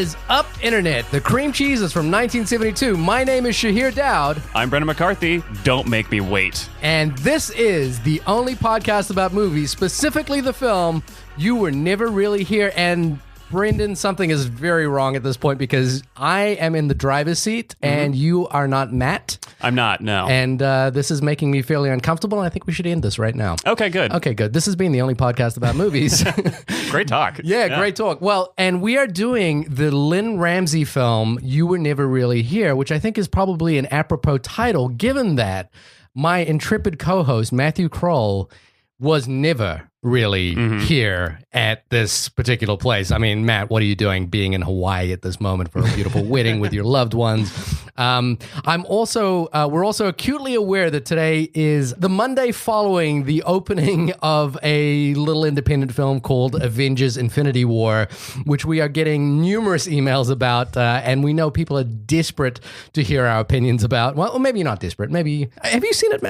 is up, Internet? The cream cheese is from 1972. My name is Shahir Dowd. I'm Brendan McCarthy. Don't make me wait. And this is the only podcast about movies, specifically the film You Were Never Really Here. And Brendan, something is very wrong at this point because I am in the driver's seat and you are not Matt. I'm not, no. And this is making me fairly uncomfortable, and I think we should end this right now. Okay, good. Okay, good. This has been the only podcast about movies. Great talk. Yeah, great talk. Well, and we are doing the Lynn Ramsey film, You Were Never Really Here, which I think is probably an apropos title, given that my intrepid co-host, Matthew Kroll, was never really here at this particular place. I mean, Matt, what are you doing being in Hawaii at this moment for a beautiful wedding with your loved ones? We're also acutely aware that today is the Monday following the opening of a little independent film called Avengers Infinity War, which we are getting numerous emails about, and we know people are desperate to hear our opinions about. Well, maybe not desperate. Maybe, have you seen it,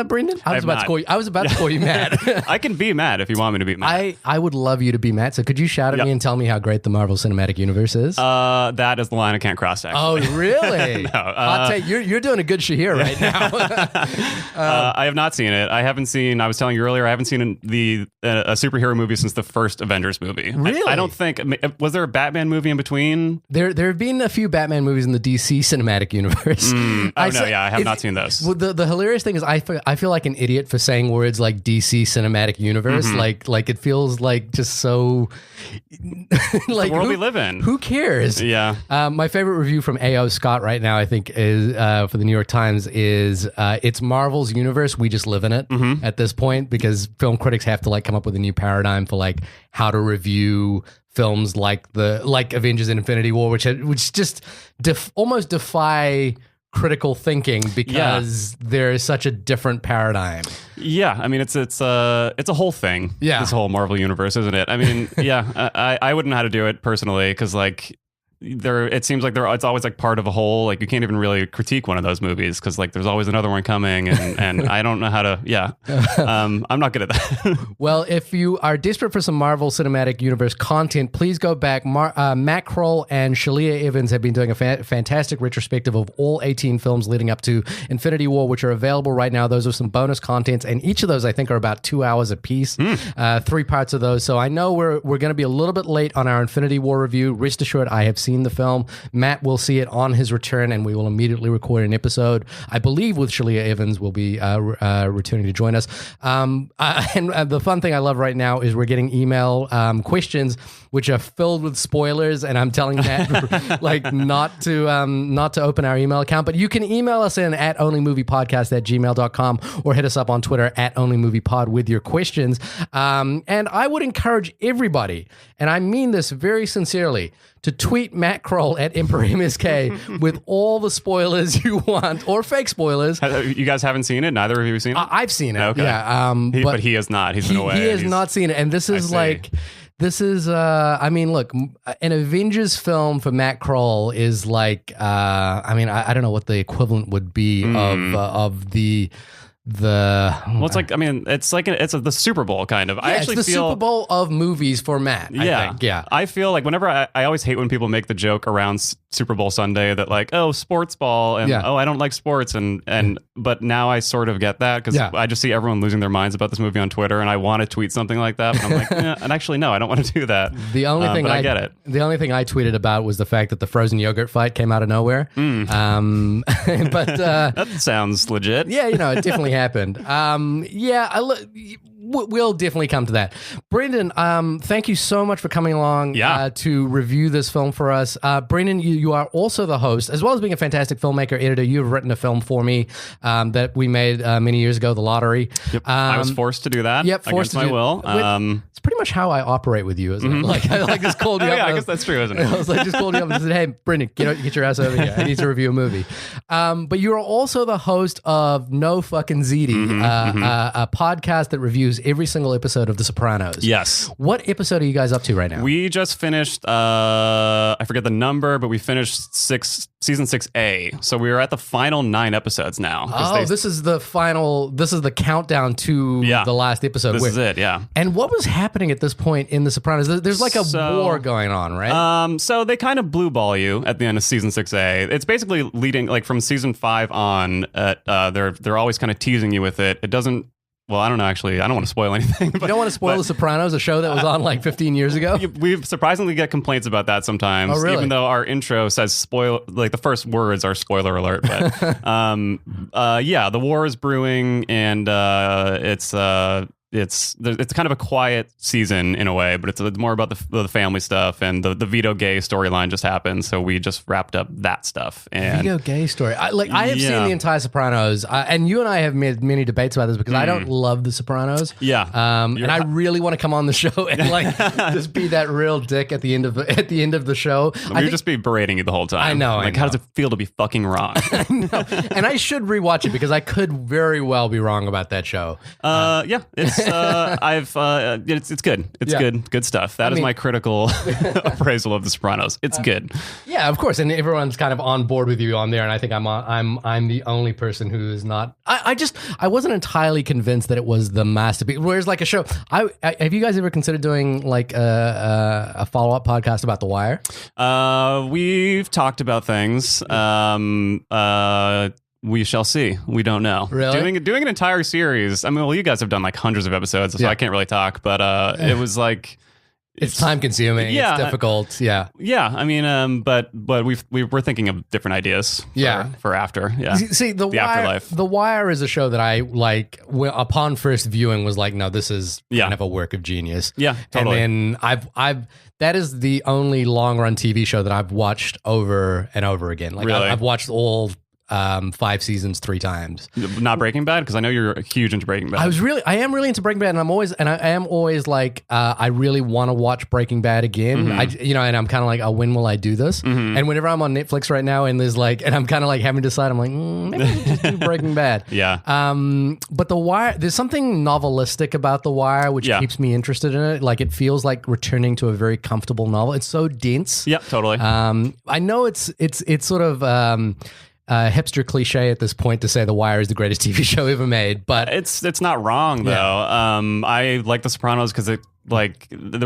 Brendan? I was about to call you Matt. I can be Matt if you want me to be Matt. I would love you to be Matt. So could you shout at me and tell me how great the Marvel Cinematic Universe is? That is the line I can't cross, actually. Oh, really? No, I'll tell you, you're doing a good Shahir right now. I have not seen it. I was telling you earlier, I haven't seen a superhero movie since the first Avengers movie. Really? I don't think, was there a Batman movie in between? There have been a few Batman movies in the DC Cinematic Universe. I have not seen those. Well, the hilarious thing is I feel like an idiot for saying words like DC Cinematic Universe. Like it feels like just so like the world we live in. Who cares? Yeah. My favorite review from A.O. Scott right now, I think, is for the New York Times is it's Marvel's universe. We just live in it at this point because film critics have to come up with a new paradigm for how to review films like Avengers and Infinity War, which just almost defy critical thinking because there is such a different paradigm. Yeah, I mean it's a whole thing. Yeah, this whole Marvel universe, isn't it? I mean, I wouldn't know how to do it personally because it seems like it's always part of a whole. You can't even really critique one of those movies because there's always another one coming, and I don't know how to. Yeah, I'm not good at that. Well, if you are desperate for some Marvel Cinematic Universe content, please go back. Matt Kroll and Shahir Evans have been doing a fantastic retrospective of all 18 films leading up to Infinity War, which are available right now. Those are some bonus contents, and each of those I think are about 2 hours a piece. 3 parts of those. So I know we're going to be a little bit late on our Infinity War review. Rest assured, I have seen the film. Matt will see it on his return, and we will immediately record an episode. I believe with Shahir Evans will be returning to join us. And the fun thing I love right now is we're getting email questions which are filled with spoilers, and I'm telling Matt not to open our email account. But you can email us in at onlymoviepodcast@gmail.com or hit us up on Twitter at onlymoviepod with your questions. And I would encourage everybody, and I mean this very sincerely, to tweet Matt Kroll at EmperorMSK with all the spoilers you want, or fake spoilers. You guys haven't seen it? Neither of you have seen it? I've seen it, okay. Yeah. But he has not. He's been away. He has not seen it. And this is I mean, look, an Avengers film for Matt Kroll is I don't know what the equivalent would be of the it's the Super Bowl kind of. Yeah, I actually it's the Super Bowl of movies for Matt. I think. Yeah. I feel like whenever I always hate when people make the joke around Super Bowl Sunday that sports ball and I don't like sports but now I sort of get that because I just see everyone losing their minds about this movie on Twitter and I want to tweet something like that, but I'm like, and actually no, I don't want to do that. The only thing I get it. The only thing I tweeted about was the fact that the frozen yogurt fight came out of nowhere. But that sounds legit. Yeah, it definitely happened. We'll definitely come to that. Brendan, thank you so much for coming along to review this film for us. Brendan, you are also the host, as well as being a fantastic filmmaker, editor. You've written a film for me that we made many years ago, The Lottery. Yep. I was forced to do that against my will. It's pretty much how I operate with you, isn't it? I just called you up. Yeah, I guess that's true, isn't it? I was just called you up and said, hey, Brendan, get your ass over here. I need to review a movie. But you are also the host of No Fucking Ziti, a podcast that reviews reviews every single episode of The Sopranos. Yes. What episode are you guys up to right now? We just finished, I forget the number, but we finished season 6A. So we are at the final 9 episodes now. Oh, this is the final, this is the countdown to the last episode. This is it, yeah. And what was happening at this point in The Sopranos? There's like a war going on, right? So they kind of blue ball you at the end of season 6A. It's basically leading, like from season 5 on, they're always kind of teasing you with it. It doesn't, well, I don't know, actually. I don't want to spoil anything. But, you don't want to spoil The Sopranos, a show that was on like 15 years ago? We surprisingly get complaints about that sometimes. Oh, really? Even though our intro says spoil, like the first words are spoiler alert. But yeah, the war is brewing, and it's kind of a quiet season in a way, but it's more about the family stuff, and the Vito Gay storyline just happened, so we just wrapped up that stuff. And Vito Gay story. I have seen the entire Sopranos, and you and I have made many debates about this because I don't love the Sopranos. Yeah, and I really want to come on the show and like just be that real dick at the end of the show. We'd just be berating you the whole time. I know. Like, how does it feel to be fucking wrong? I know. And I should rewatch it because I could very well be wrong about that show. Yeah, it's. It's good. It's good stuff. That is my critical appraisal of The Sopranos. It's good. Yeah, of course, and everyone's kind of on board with you on there, and I think I'm the only person who is not. I wasn't entirely convinced that it was the masterpiece. Whereas like a show, have you guys ever considered doing like a follow-up podcast about The Wire? We've talked about things. We shall see. We don't know. Really? Doing an entire series. I mean, well, you guys have done like hundreds of episodes, so I can't really talk. But it was like it's time consuming. Yeah, it's difficult. Yeah. I mean, but we're thinking of different ideas. For after. Yeah. See, the Wire, afterlife. The Wire is a show that I like. Upon first viewing, was like, no, this is kind of a work of genius. Yeah, totally. And then that is the only long run TV show that I've watched over and over again. Like really? I've watched all 5 seasons 3 times. Not Breaking Bad, because I know you're huge into Breaking Bad. I am really into Breaking Bad, and I am always like, I really want to watch Breaking Bad again. Mm-hmm. And I'm kind of like, when will I do this? Mm-hmm. And whenever I'm on Netflix right now, and there's like, and I'm kind of like having to decide, I'm like, maybe I'll just do Breaking Bad. Yeah. But The Wire, there's something novelistic about The Wire, which keeps me interested in it. Like, it feels like returning to a very comfortable novel. It's so dense. Yeah, totally. I know it's sort of. Hipster cliche at this point to say The Wire is the greatest TV show ever made, but it's not wrong though. I like The Sopranos because there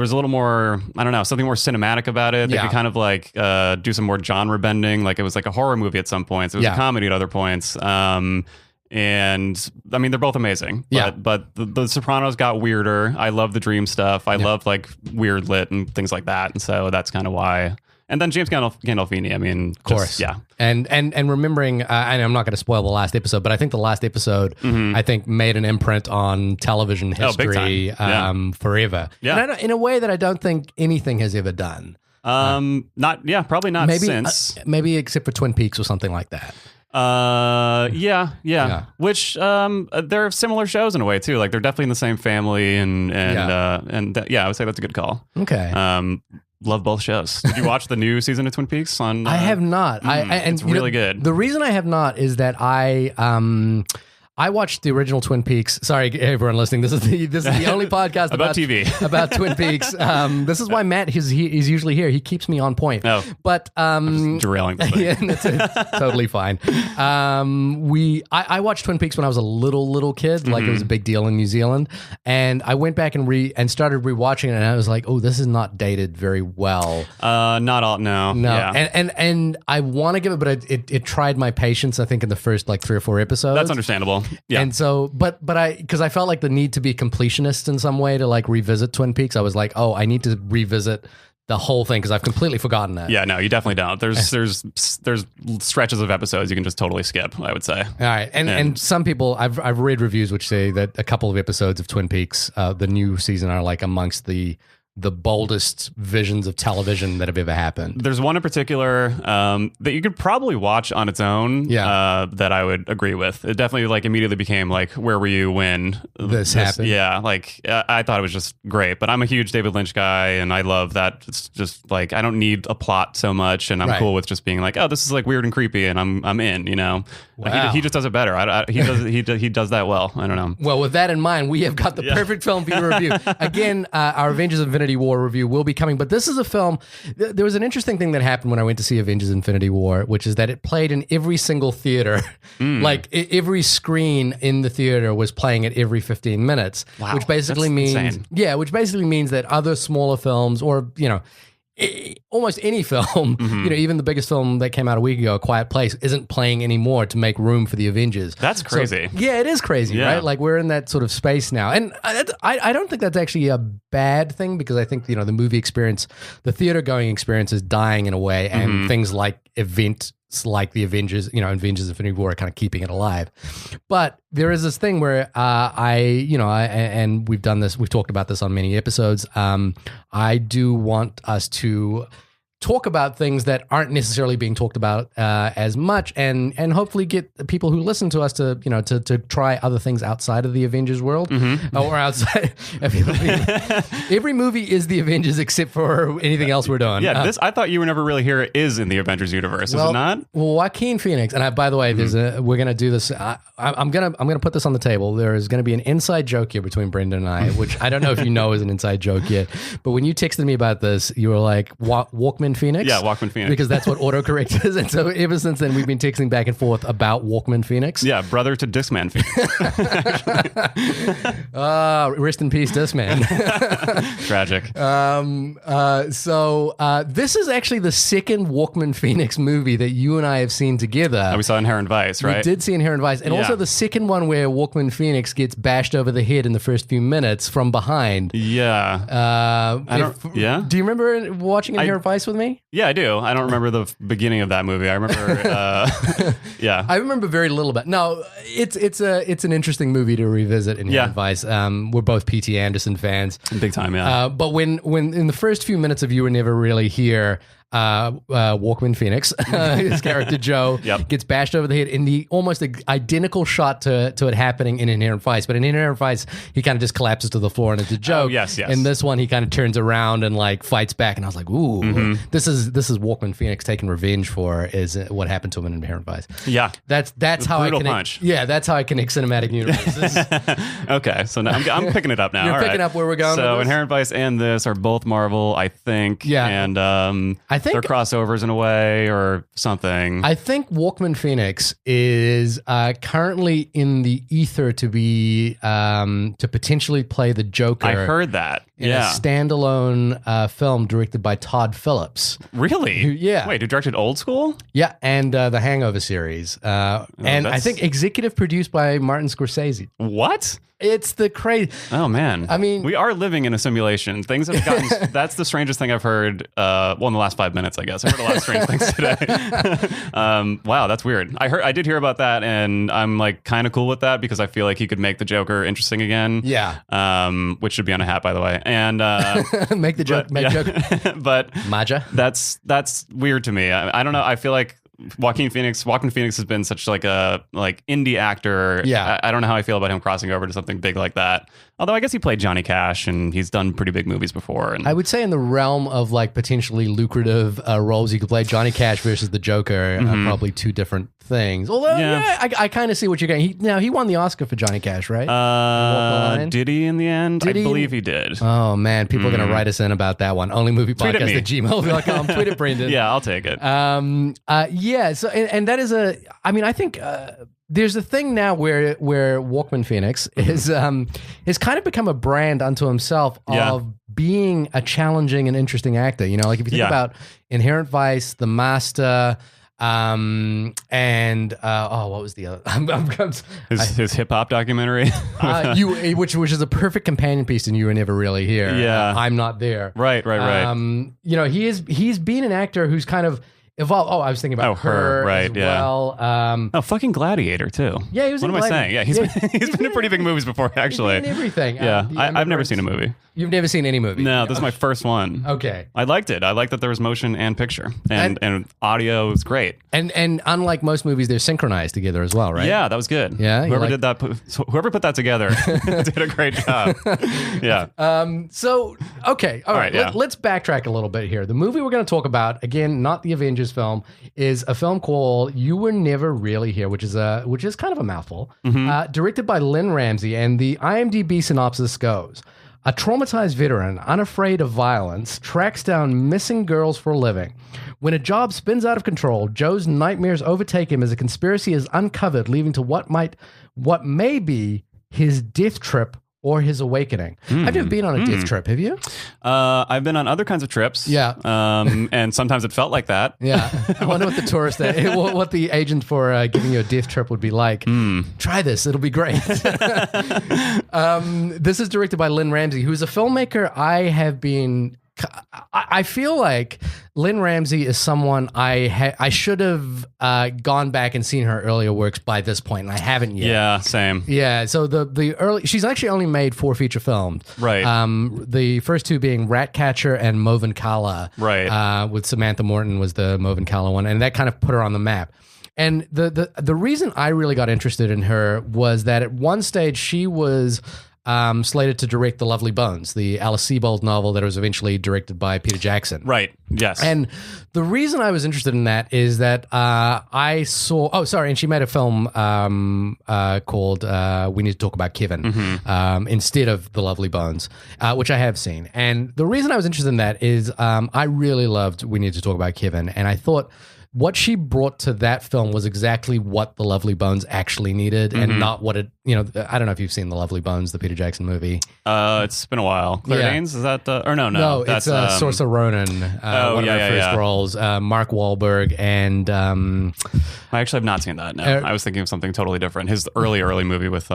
was a little more, I don't know, something more cinematic about it. They could kind of like do some more genre bending. Like it was like a horror movie at some points. It was a comedy at other points. And I mean, they're both amazing. But the Sopranos got weirder. I love the dream stuff. I love like weird lit and things like that. And so that's kind of why. And then James Gandolfini, I mean, of course, and remembering, and I'm not going to spoil the last episode, but I think the last episode, I think, made an imprint on television history forever. Yeah, and in a way that I don't think anything has ever done. Probably not since maybe except for Twin Peaks or something like that. Which they're similar shows in a way too. Like they're definitely in the same family, and I would say that's a good call. Okay. Love both shows. Did you watch the new season of Twin Peaks? I have not. It's really good. The reason I have not is that I watched the original Twin Peaks. Sorry, everyone listening. This is the only podcast about TV about Twin Peaks. This is why Matt he's usually here. He keeps me on point. Oh, but I'm just derailing this thing. Yeah, it's totally fine. I watched Twin Peaks when I was a little kid. Like it was a big deal in New Zealand, and I went back and started rewatching it, and I was like, oh, this is not dated very well. Not all. No. Yeah. And I want to give it, but it tried my patience. I think in the first like 3 or 4 episodes. That's understandable. Yeah. And so, but because I felt like the need to be completionist in some way to like revisit Twin Peaks, I was like, oh, I need to revisit the whole thing because I've completely forgotten that. Yeah, no, you definitely don't. There's stretches of episodes you can just totally skip, I would say. All right, and some people I've read reviews which say that a couple of episodes of Twin Peaks, the new season, are like amongst the the boldest visions of television that have ever happened. There's one in particular that you could probably watch on its own that I would agree with. It definitely like immediately became like, where were you when this happened? Yeah, like I thought it was just great. But I'm a huge David Lynch guy, and I love that. It's just like I don't need a plot so much, and I'm cool with just being like, oh, this is like weird and creepy, and I'm in. You know, wow. He just does it better. He does that well. I don't know. Well, with that in mind, we have got the perfect film for you to review. Again, our Avengers Infinity War review will be coming, but this is a film. There was an interesting thing that happened when I went to see Avengers Infinity War, which is that it played in every single theater. Like every screen in the theater was playing it every 15 minutes, which basically means that other smaller films, or almost any film, even the biggest film that came out a week ago, A Quiet Place, isn't playing anymore to make room for the Avengers. That's crazy. So, it is crazy, right? Like we're in that sort of space now. And I don't think that's actually a bad thing, because I think, the movie experience, the theater going experience is dying in a way, and things like events like the Avengers, Avengers Infinity War are kind of keeping it alive. But there is this thing where and we've talked about this on many episodes. I do want us to talk about things that aren't necessarily being talked about as much, and hopefully get people who listen to us to to try other things outside of the Avengers world, or outside. Every movie is the Avengers except for anything else we're doing. Yeah, I thought You Were Never Really Here is in the Avengers universe, is it not? Well, Walkman Pheonix, and by the way, we're gonna do this. I'm gonna put this on the table. There is gonna be an inside joke here between Brendan and I, which I don't know if you know is an inside joke yet. But when you texted me about this, you were like, Walkman Pheonix? Yeah, Walkman Pheonix. Because that's what autocorrect is. And so ever since then, we've been texting back and forth about Walkman Pheonix. Yeah, brother to Discman Pheonix. Rest in peace, Discman. Tragic. So this is actually the second Walkman Pheonix movie that you and I have seen together. We saw Inherent Vice, right? We did see Inherent Vice. And also the second one where Walkman Pheonix gets bashed over the head in the first few minutes from behind. Yeah. Do you remember watching Inherent Vice with me? Yeah, I do. I don't remember the beginning of that movie. I remember, I remember very little about. No, it's an interesting movie to revisit. Inherent Vice. We're both P.T. Anderson fans, big time. Yeah. But when in the first few minutes of You Were Never Really Here, Walkman Pheonix, his character Joe, gets bashed over the head in the almost identical shot to it happening in Inherent Vice. But in Inherent Vice, he kind of just collapses to the floor and it's a joke. Oh, yes. In this one, he kind of turns around and like fights back. And I was like, ooh, this is Walkman Pheonix taking revenge for is what happened to him in Inherent Vice. Yeah, that's how I connect. Punch. Yeah, that's how I connect cinematic universes. Okay, so now I'm picking it up now. You're picking up where we're going. So Inherent Vice and this are both Marvel, I think. Yeah, and I think they're crossovers in a way or something. I think Walkman Pheonix is currently in the ether to be to potentially play the Joker. I heard that. In a standalone film directed by Todd Phillips. Really? Yeah. Wait, who directed Old School? Yeah, and the Hangover series. And I think executive produced by Martin Scorsese. What? It's the crazy. Oh, man. I mean, we are living in a simulation. Things have gotten, that's the strangest thing I've heard, in the last 5 minutes, I guess. I heard a lot of strange things today. Wow, that's weird. I did hear about that, and I'm like kind of cool with that because I feel like he could make the Joker interesting again. Yeah. Which should be on a hat, by the way. And make the joke. Joker. But Maja. That's weird to me. I don't know. I feel like Walkman Pheonix has been such like a indie actor. Yeah. I don't know how I feel about him crossing over to something big like that. Although I guess he played Johnny Cash and he's done pretty big movies before. And I would say in the realm of like potentially lucrative roles you could play, Johnny Cash versus the Joker are probably two different things. Although I kind of see what you're getting. He won the Oscar for Johnny Cash, right? Did he in the end? I believe he did. Oh man, people are gonna write us in about that one. Only movie podcast at gmail.com. Tweet at Brendan. Yeah, I'll take it. Yeah. So and that is I think there's a thing now where Walkman Pheonix is kind of become a brand unto himself of being a challenging and interesting actor. You know, like if you think about Inherent Vice, The Master. What was the other? His hip hop documentary, which is a perfect companion piece, and You Were Never Really Here. Yeah, I'm Not There. Right. He's been an actor who's kind of Evolve. Oh, I was thinking about her right? as yeah. well. Fucking Gladiator too. Yeah, he was. What am I saying? Yeah, he's been in pretty big movies before. Actually, he's been in everything. Yeah, I've never seen a movie. You've never seen any movie? No, this is my first one. Okay. I liked it. I liked that there was motion and picture, and audio was great. And unlike most movies, they're synchronized together as well, right? Yeah, that was good. Yeah, whoever put that together did a great job. Yeah. So okay, all right. Let's backtrack a little bit here. The movie we're going to talk about, again, not the Avengers film, is a film called "You Were Never Really Here," which is kind of a mouthful. Directed by Lynn Ramsey, and the IMDb synopsis goes: a traumatized veteran, unafraid of violence, tracks down missing girls for a living. When a job spins out of control, Joe's nightmares overtake him as a conspiracy is uncovered, leading to what may be his death trip or his awakening. I've never been on a death trip. Have you? I've been on other kinds of trips. Yeah. And sometimes it felt like that. Yeah. I wonder what the tourist, what the agent for giving you a death trip would be like. Try this. It'll be great. This is directed by Lynn Ramsey, who's a filmmaker I feel like Lynn Ramsey is someone I should have gone back and seen her earlier works by this point, and I haven't yet. Yeah, same. Yeah, so she's actually only made 4 feature films. Right. The first 2 being Ratcatcher and Movin Kala. Right. With Samantha Morton was the Movin Kala one, and that kind of put her on the map. And the reason I really got interested in her was that at one stage she was slated to direct The Lovely Bones, the Alice Sebold novel that was eventually directed by Peter Jackson. Right, yes. And the reason I was interested in that is that I saw... Oh, sorry, and she made a film called We Need to Talk About Kevin instead of The Lovely Bones, which I have seen. And the reason I was interested in that is I really loved We Need to Talk About Kevin, and I thought... what she brought to that film was exactly what The Lovely Bones actually needed, and not what it, I don't know if you've seen The Lovely Bones, the Peter Jackson movie. It's been a while. Claire Danes, is that, or no? No, that's Saoirse Ronan, one of her first roles, Mark Wahlberg, and... I actually have not seen that, no. I was thinking of something totally different. His early movie with...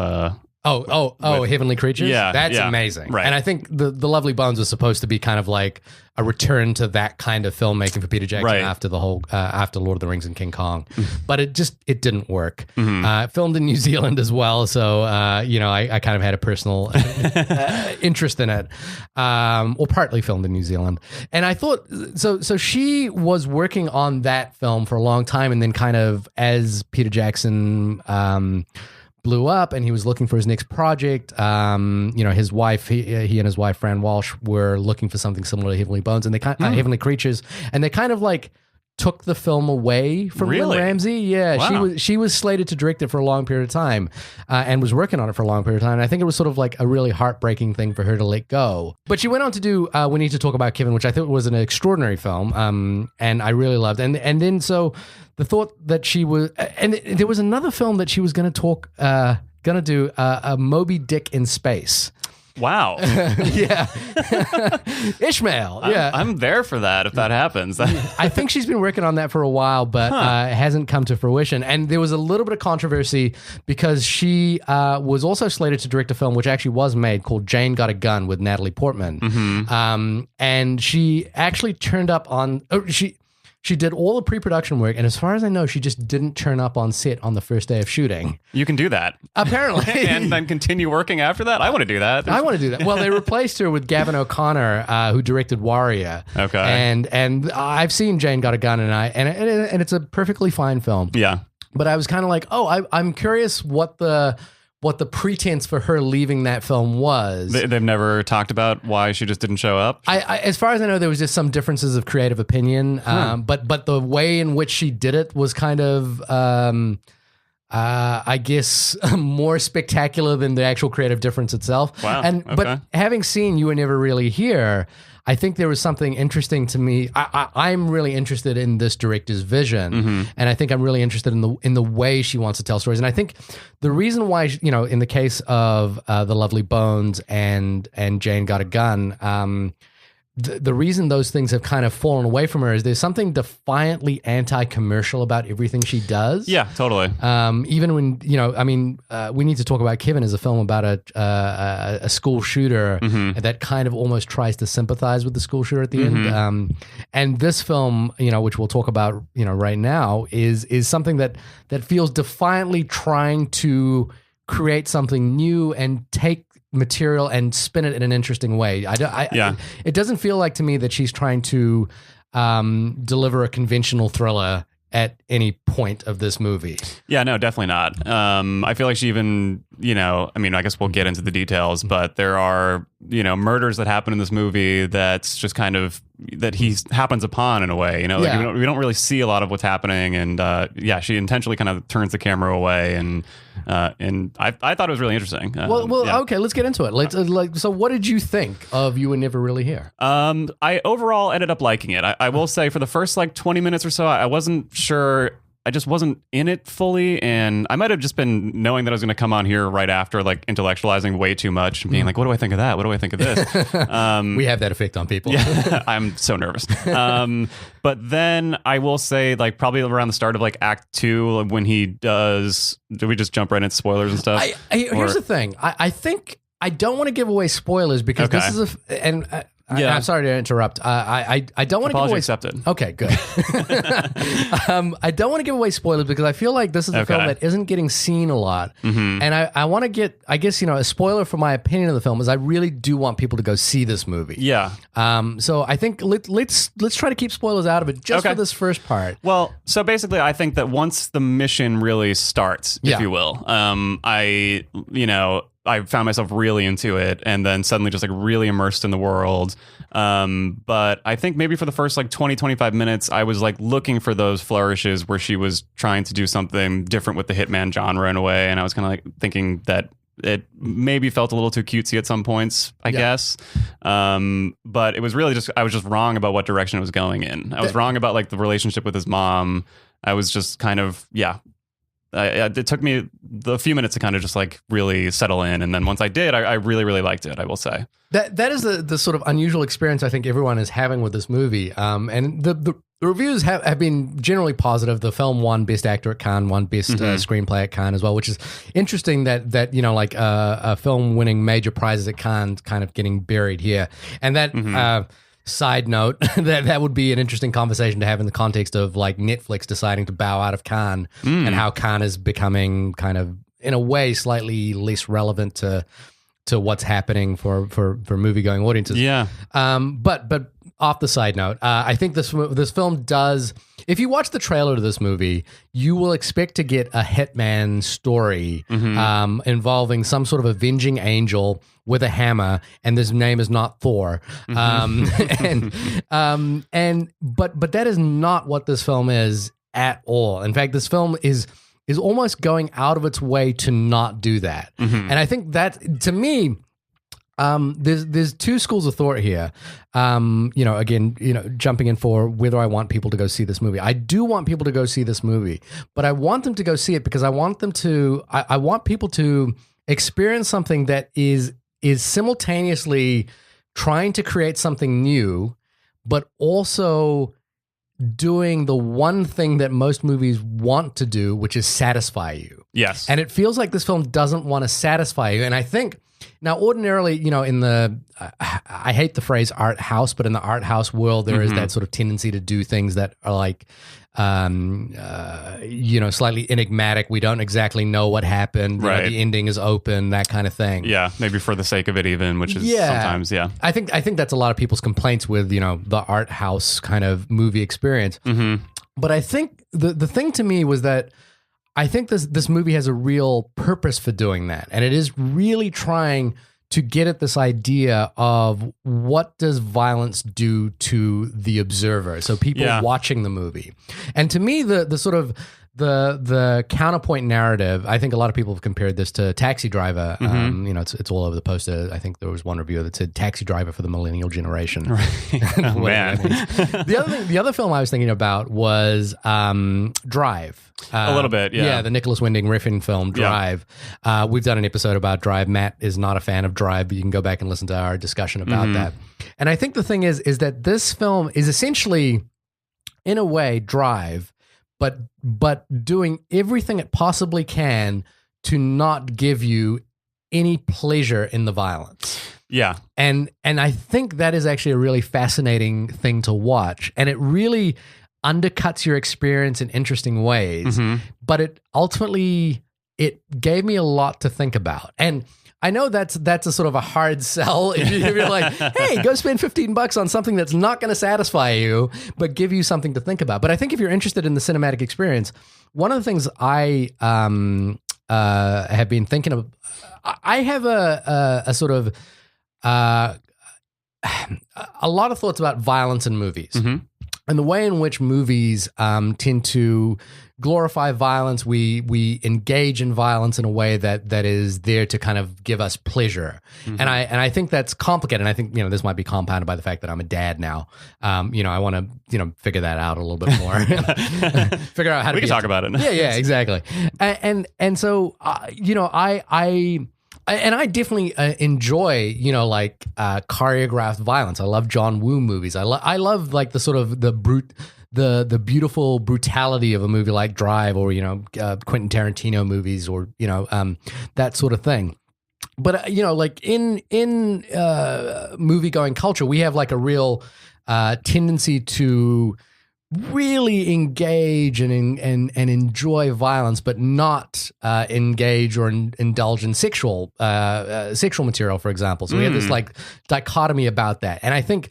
Heavenly Creatures? Yeah. That's amazing. Right. And I think the Lovely Bones was supposed to be kind of like a return to that kind of filmmaking for Peter Jackson after the whole, after Lord of the Rings and King Kong. But it didn't work. Filmed in New Zealand as well. So, I kind of had a personal interest in it. Or partly filmed in New Zealand. And I thought, so she was working on that film for a long time, and then kind of as Peter Jackson, blew up and he was looking for his next project. His wife, he and his wife Fran Walsh were looking for something similar to Heavenly Bones, and they Heavenly Creatures, and they kind of like took the film away from Lynn Ramsey. Yeah, wow. She was slated to direct it for a long period of time, and was working on it for a long period of time. And I think it was sort of like a really heartbreaking thing for her to let go. But she went on to do We Need to Talk About Kevin, which I thought was an extraordinary film, and I really loved. And then so the thought that she was, and there was another film that she was going to do a Moby Dick in space. Wow. Yeah. Ishmael. Yeah. I'm there for that if that happens. I think she's been working on that for a while, but it hasn't come to fruition. And there was a little bit of controversy because she was also slated to direct a film which actually was made called Jane Got a Gun with Natalie Portman. And she actually turned up on... She did all the pre-production work, and as far as I know, she just didn't turn up on set on the first day of shooting. You can do that. Apparently. And then continue working after that? I want to do that. I want to do that. Well, they replaced her with Gavin O'Connor, who directed Warrior. Okay. And I've seen Jane Got a Gun, and it's a perfectly fine film. Yeah. But I was kind of like, I'm curious what the pretense for her leaving that film was. They've never talked about why she just didn't show up? As far as I know, there was just some differences of creative opinion. But the way in which she did it was kind of, I guess, more spectacular than the actual creative difference itself. Wow. But having seen You Were Never Really Here, I think there was something interesting to me. I'm really interested in this director's vision, and I think I'm really interested in the way she wants to tell stories. And I think the reason why, in the case of The Lovely Bones and Jane Got a Gun, the reason those things have kind of fallen away from her is there's something defiantly anti-commercial about everything she does. Yeah, totally. Even when, we need to talk about Kevin as a film about a school shooter that kind of almost tries to sympathize with the school shooter at the end. And this film, which we'll talk about, right now, is something that feels defiantly trying to create something new and take material and spin it in an interesting way. It doesn't feel like to me that she's trying to deliver a conventional thriller at any point of this movie. Yeah, no, definitely not. I feel like she even, I guess we'll get into the details, but there are, murders that happen in this movie that's just kind of, that he happens upon in a way, we don't really see a lot of what's happening. And she intentionally kind of turns the camera away. And I thought it was really interesting. Okay, let's get into it. So what did you think of You Were Never Really Here? I overall ended up liking it. I will say for the first 20 minutes or so, I wasn't sure. I just wasn't in it fully, and I might have just been knowing that I was going to come on here right after, intellectualizing way too much and being like, what do I think of that? What do I think of this? We have that effect on people. Yeah, I'm so nervous. But then I will say, probably around the start of Act 2, when he does, do we just jump right into spoilers and stuff? Here's the thing. I think I don't want to give away spoilers because this is I'm sorry to interrupt. I don't want to give away. Accepted. Okay, good. I don't want to give away spoilers because I feel like this is a film that isn't getting seen a lot, and I want to get, a spoiler for my opinion of the film is I really do want people to go see this movie. Yeah. So I think let's try to keep spoilers out of it just for this first part. Well, so basically, I think that once the mission really starts, if you will, I found myself really into it and then suddenly just really immersed in the world. But I think maybe for the first 20, 25 minutes, I was looking for those flourishes where she was trying to do something different with the hitman genre in a way. And I was kind of thinking that it maybe felt a little too cutesy at some points, I guess. But it was really I was just wrong about what direction it was going in. I was wrong about the relationship with his mom. I was just kind of, it took me a few minutes to kind of just really settle in, and then once I did, I really, really liked it. I will say that is the sort of unusual experience I think everyone is having with this movie. And the reviews have been generally positive. The film won Best Actor at Cannes, won Best Screenplay at Cannes as well, which is interesting. That a film winning major prizes at Cannes kind of getting buried here, and that. Side note, that would be an interesting conversation to have in the context of Netflix deciding to bow out of Cannes and how Cannes is becoming kind of, in a way, slightly less relevant to what's happening for movie-going audiences. Yeah. But off the side note, I think this film does. If you watch the trailer to this movie, you will expect to get a hitman story involving some sort of avenging angel with a hammer, and his name is not Thor. But that is not what this film is at all. In fact, this film is almost going out of its way to not do that. And I think that, to me, there's two schools of thought here. Jumping in for whether I want people to go see this movie. I do want people to go see this movie, but I want them to go see it because I want them to. I want people to experience something that is simultaneously trying to create something new, but also doing the one thing that most movies want to do, which is satisfy you. Yes. And it feels like this film doesn't want to satisfy you. And I think now, ordinarily, in I hate the phrase art house, but in the art house world, there is that sort of tendency to do things that are slightly enigmatic. We don't exactly know what happened. Right. The ending is open, that kind of thing. Yeah, maybe for the sake of it even, which is sometimes, I think that's a lot of people's complaints with, the art house kind of movie experience. But I think the thing to me was that I think this movie has a real purpose for doing that. And it is really trying to get at this idea of what does violence do to the observer, so people watching the movie. And to me, the the counterpoint narrative, I think a lot of people have compared this to Taxi Driver. You know, it's all over the poster. I think there was one reviewer that said Taxi Driver for the millennial generation. Right. Oh, man. The other film I was thinking about was Drive. A little bit, yeah. Yeah, the Nicholas Winding Refn film, Drive. Yeah. We've done an episode about Drive. Matt is not a fan of Drive, but you can go back and listen to our discussion about that. And I think the thing is that this film is essentially, in a way, Drive, but doing everything it possibly can to not give you any pleasure in the violence. Yeah. And I think that is actually a really fascinating thing to watch. And it really undercuts your experience in interesting ways. But it ultimately, it gave me a lot to think about. And I know that's a sort of a hard sell if you're like, hey, go spend $15 on something that's not going to satisfy you, but give you something to think about. But I think if you're interested in the cinematic experience, one of the things I have been thinking of, I have a sort of a lot of thoughts about violence in movies. And the way in which movies tend to glorify violence, we engage in violence in a way that is there to kind of give us pleasure. And I think that's complicated. And I think, you know, this might be compounded by the fact that I'm a dad now. You know, I want to, you know, figure that out a little bit more. Figure out how we can talk about it. Yeah, exactly. And so, you know, I definitely enjoy, you know, like choreographed violence. I love John Woo movies. I love like the sort of the beautiful brutality of a movie like Drive, or, you know, Quentin Tarantino movies, or, you know, that sort of thing. But you know, like in movie going culture, we have like a real tendency to really engage and enjoy violence, but not engage or indulge in sexual material, for example. So we have this like dichotomy about that, and I think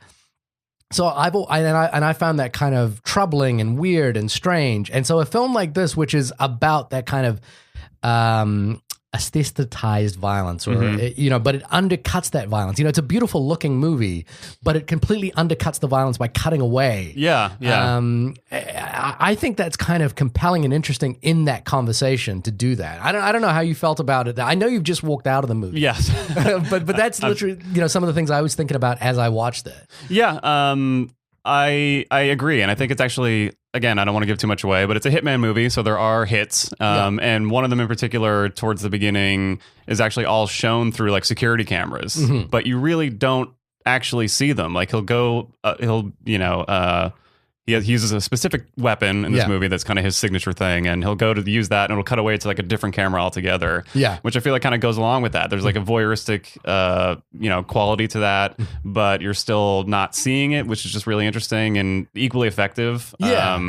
so. I found that kind of troubling and weird and strange. And so a film like this, which is about that kind of aesthetized violence, or you know, but it undercuts that violence. You know, it's a beautiful looking movie, but it completely undercuts the violence by cutting away. Yeah. I think that's kind of compelling and interesting in that conversation to do that. I don't know how you felt about it. I know you've just walked out of the movie. Yes, but that's literally, you know, some of the things I was thinking about as I watched it. Yeah. I agree, and I think it's actually, again, I don't want to give too much away, but it's a hitman movie, so there are hits, and one of them in particular towards the beginning is actually all shown through like security cameras, but you really don't actually see them. Like he uses a specific weapon in this movie that's kind of his signature thing, and he'll go to use that, and it'll cut away to like a different camera altogether. Yeah, which I feel like kind of goes along with that. There's like a voyeuristic, you know, quality to that, but you're still not seeing it, which is just really interesting and equally effective. Yeah,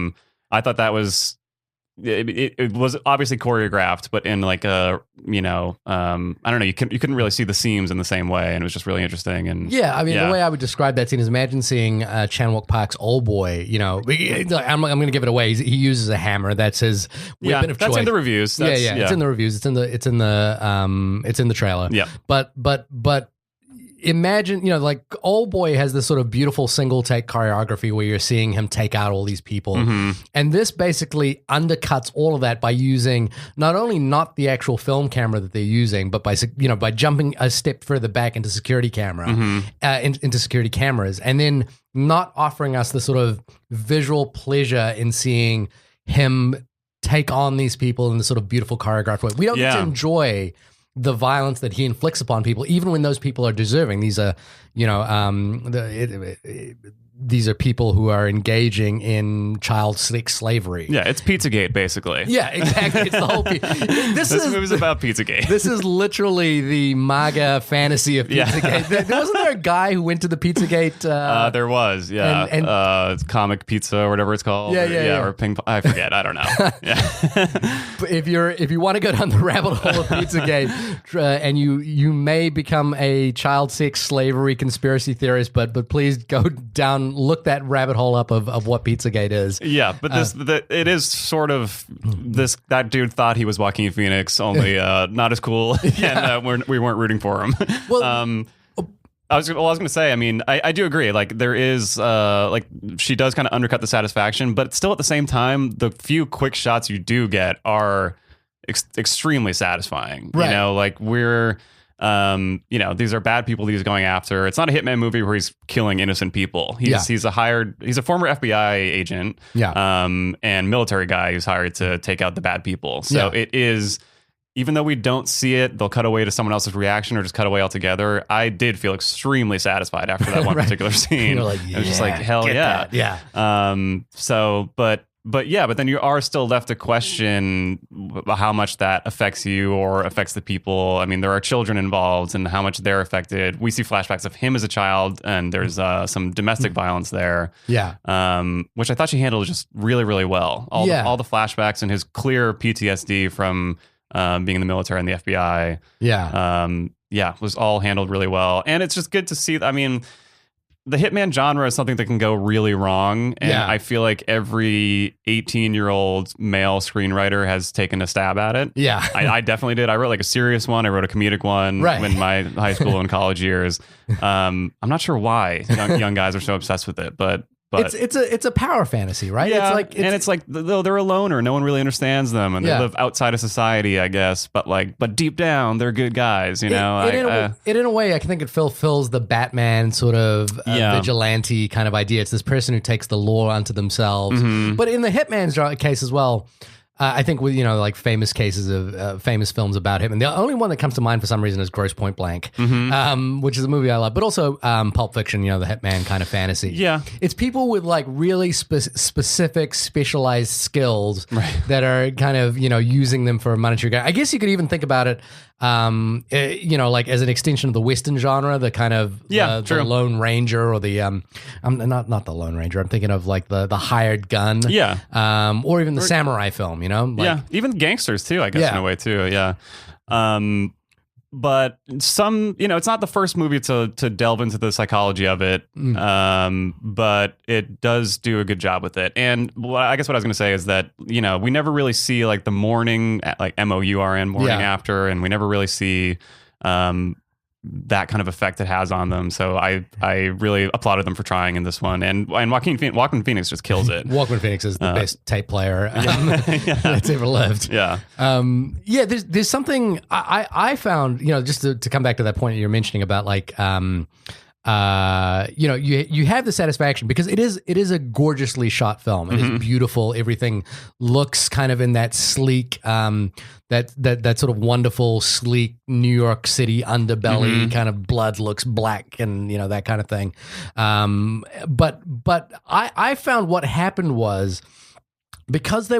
I thought that was. It was obviously choreographed, but in like a, you know, I don't know, you couldn't really see the seams in the same way, and it was just really interesting. And yeah, I mean, the way I would describe that scene is imagine seeing Chan-wook Park's Old Boy. You know, I'm going to give it away. He uses a hammer. That's his weapon of choice. That's in the reviews. It's in the reviews. It's in the trailer. Yeah, but. Imagine, you know, like Old Boy has this sort of beautiful single take choreography where you're seeing him take out all these people. And this basically undercuts all of that by using not only not the actual film camera that they're using, but by jumping a step further back into security camera, into security cameras, and then not offering us the sort of visual pleasure in seeing him take on these people in the sort of beautiful choreographed way. We don't get to enjoy the violence that he inflicts upon people, even when those people are deserving. These are, you know, these are people who are engaging in child sex slavery. Yeah, it's Pizzagate, basically. Yeah, exactly. It's the whole This movie's about Pizzagate. This is literally the MAGA fantasy of Pizzagate. Wasn't there a guy who went to the Pizzagate? There was, yeah. And comic pizza or whatever it's called. Yeah. Or ping pong. I forget. I don't know. Yeah. But if you want to go down the rabbit hole of Pizzagate, and you may become a child sex slavery conspiracy theorist, but please go down. Look that rabbit hole up of what Pizzagate is. Yeah, but it is sort of that dude thought he was Walkman Pheonix, only not as cool, and we weren't rooting for him. Well, I was going to say, I mean, I do agree. Like there is, like she does kind of undercut the satisfaction, but still at the same time, the few quick shots you do get are extremely satisfying. Right. You know, like we're, you know, these are bad people that he's going after. It's not a hitman movie where he's killing innocent people. He's a former FBI agent, and military guy who's hired to take out the bad people. So it is. Even though we don't see it, they'll cut away to someone else's reaction or just cut away altogether. I did feel extremely satisfied after that one particular scene. You're like, I was just like, hell yeah. That. Yeah. So, but then you are still left to question how much that affects you or affects the people. I mean, there are children involved and how much they're affected. We see flashbacks of him as a child, and there's some domestic violence there. Yeah. Which I thought she handled just really, really well. All the flashbacks and his clear PTSD from being in the military and the FBI. Was all handled really well. And it's just good to see. I mean, the hitman genre is something that can go really wrong. And I feel like every 18-year-old male screenwriter has taken a stab at it. Yeah. I definitely did. I wrote like a serious one. I wrote a comedic one in my high school and college years. I'm not sure why young guys are so obsessed with it, but it's a power fantasy, right? Yeah, it's like though they're a loner, no one really understands them, and they live outside of society, I guess. But deep down, they're good guys, you know. In a way, I think it fulfills the Batman sort of vigilante kind of idea. It's this person who takes the law unto themselves. Mm-hmm. But in the Hitman's case as well, I think with, you know, like famous cases of famous films about him, and the only one that comes to mind for some reason is Grosse Pointe Blank, which is a movie I love, but also Pulp Fiction, you know, the Hitman kind of fantasy. Yeah. It's people with like really specific, specialized skills that are kind of, you know, using them for a monetary gain. I guess you could even think about it, you know, like as an extension of the Western genre, the kind of the Lone Ranger or the not the Lone Ranger. I'm thinking of like the hired gun, or even the samurai film. You know, like, even gangsters too. I guess in a way too. But some, you know, it's not the first movie to delve into the psychology of it, but it does do a good job with it. And I guess what I was going to say is that, you know, we never really see like the morning, like MOURN, morning after, and we never really see that kind of effect it has on them. So I really applauded them for trying in this one. And Walkman Pheonix just kills it. Walkman Pheonix is the best tape player that's ever lived. There's something I found, you know, just to come back to that point that you're mentioning about like, you know, you have the satisfaction because it is a gorgeously shot film. It is beautiful. Everything looks kind of in that sleek, that sort of wonderful, sleek New York City underbelly kind of blood looks black and, you know, that kind of thing. But I found what happened was, because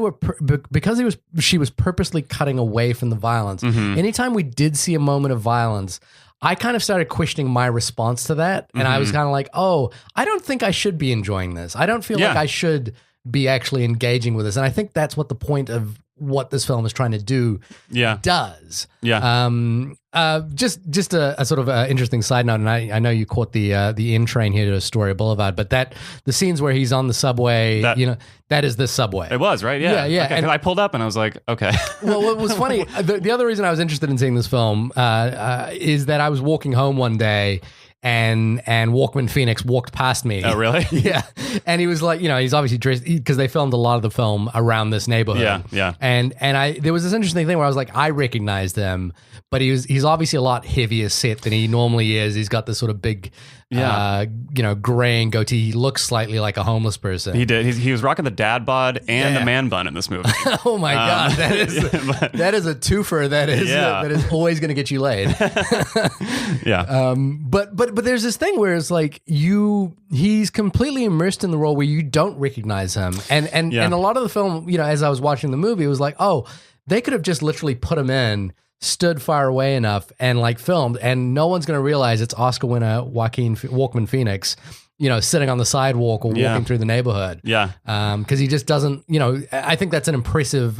she was purposely cutting away from the violence. Anytime we did see a moment of violence, I kind of started questioning my response to that. And I was kind of like, oh, I don't think I should be enjoying this. I don't feel like I should be actually engaging with this. And I think that's what the point of what this film is trying to do does. Just a sort of interesting side note, and I know you caught the in train here to Astoria Boulevard, but the scenes where he's on the subway, you know, that is the subway. It was, right? Yeah. Okay, and I pulled up and I was like, okay. Well, what was funny, the other reason I was interested in seeing this film is that I was walking home one day and Walkman Pheonix walked past me. Oh, really? Yeah. And he was like, you know, he's obviously dressed, because they filmed a lot of the film around this neighborhood. Yeah. And there was this interesting thing where I was like, I recognized him, but he's obviously a lot heavier set than he normally is. He's got this sort of big, you know, graying goatee. He looks slightly like a homeless person. He did. He was rocking the dad bod and the man bun in this movie. Oh my God. That is a twofer that is always going to get you laid. But there's this thing where it's like he's completely immersed in the role where you don't recognize him. And a lot of the film, you know, as I was watching the movie, it was like, oh, they could have just literally put him in, stood far away enough and like filmed, and no one's going to realize it's Oscar winner Walkman Pheonix, you know, sitting on the sidewalk or walking through the neighborhood. Because he just doesn't, you know, I think that's an impressive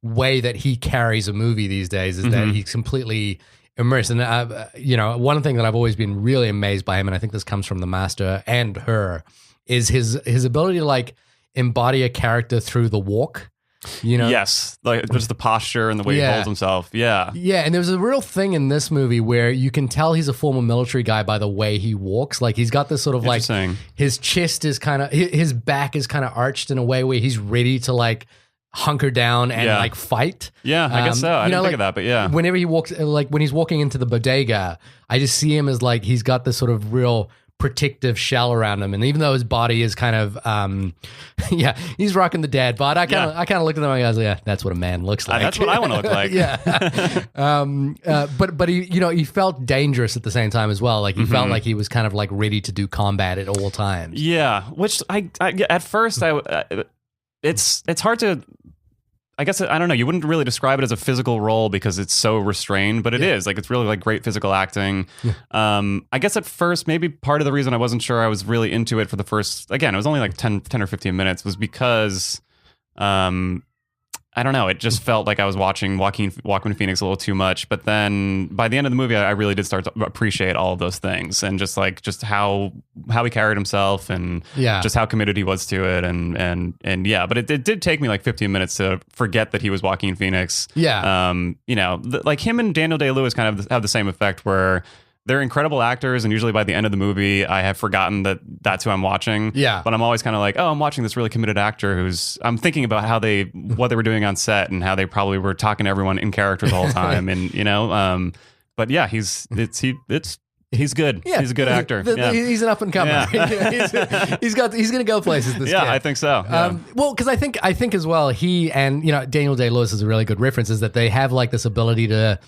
way that he carries a movie these days, is that he's completely immersed. And, you know, one thing that I've always been really amazed by him, and I think this comes from the master and her, is his ability to like embody a character through the walk. Yes, like just the posture and the way he holds himself. Yeah, and there's a real thing in this movie where you can tell he's a former military guy by the way he walks. Like he's got this sort of like his chest is kind of his back is kind of arched in a way where he's ready to like hunker down and like fight. Yeah, I guess so. I didn't think of that, but yeah. Whenever he walks, like when he's walking into the bodega, I just see him as like he's got this sort of real protective shell around him, and even though his body is kind of he's rocking the dad bod. I kind of looked at him and I was like, yeah, that's what a man looks like. That's what I want to look like. But he he felt dangerous at the same time as well. Like he felt like he was kind of like ready to do combat at all times. Yeah, which I at first it's hard to. I guess, I don't know, you wouldn't really describe it as a physical role because it's so restrained, but it is. Like, it's really, like, great physical acting. Yeah. I guess at first, maybe part of the reason I wasn't sure I was really into it for the first, again, it was only like 10 or 15 minutes, was because, I don't know, it just felt like I was watching Walkman Pheonix a little too much. But then by the end of the movie, I really did start to appreciate all of those things and just how he carried himself and just how committed he was to it. And yeah, but it did take me like 15 minutes to forget that he was Walkman Pheonix. Yeah. Like him and Daniel Day-Lewis kind of have the same effect where they're incredible actors, and usually by the end of the movie, I have forgotten that that's who I'm watching. Yeah. But I'm always kind of like, oh, I'm watching this really committed actor I'm thinking about what they were doing on set and how they probably were talking to everyone in character the whole time. And, but yeah, he's good. Yeah. He's a good actor. He's an up and comer. Yeah. He's going to go places. This kid. I think so. Yeah. Well, because I think as well, he and Daniel Day-Lewis is a really good reference. Is that they have like this ability to.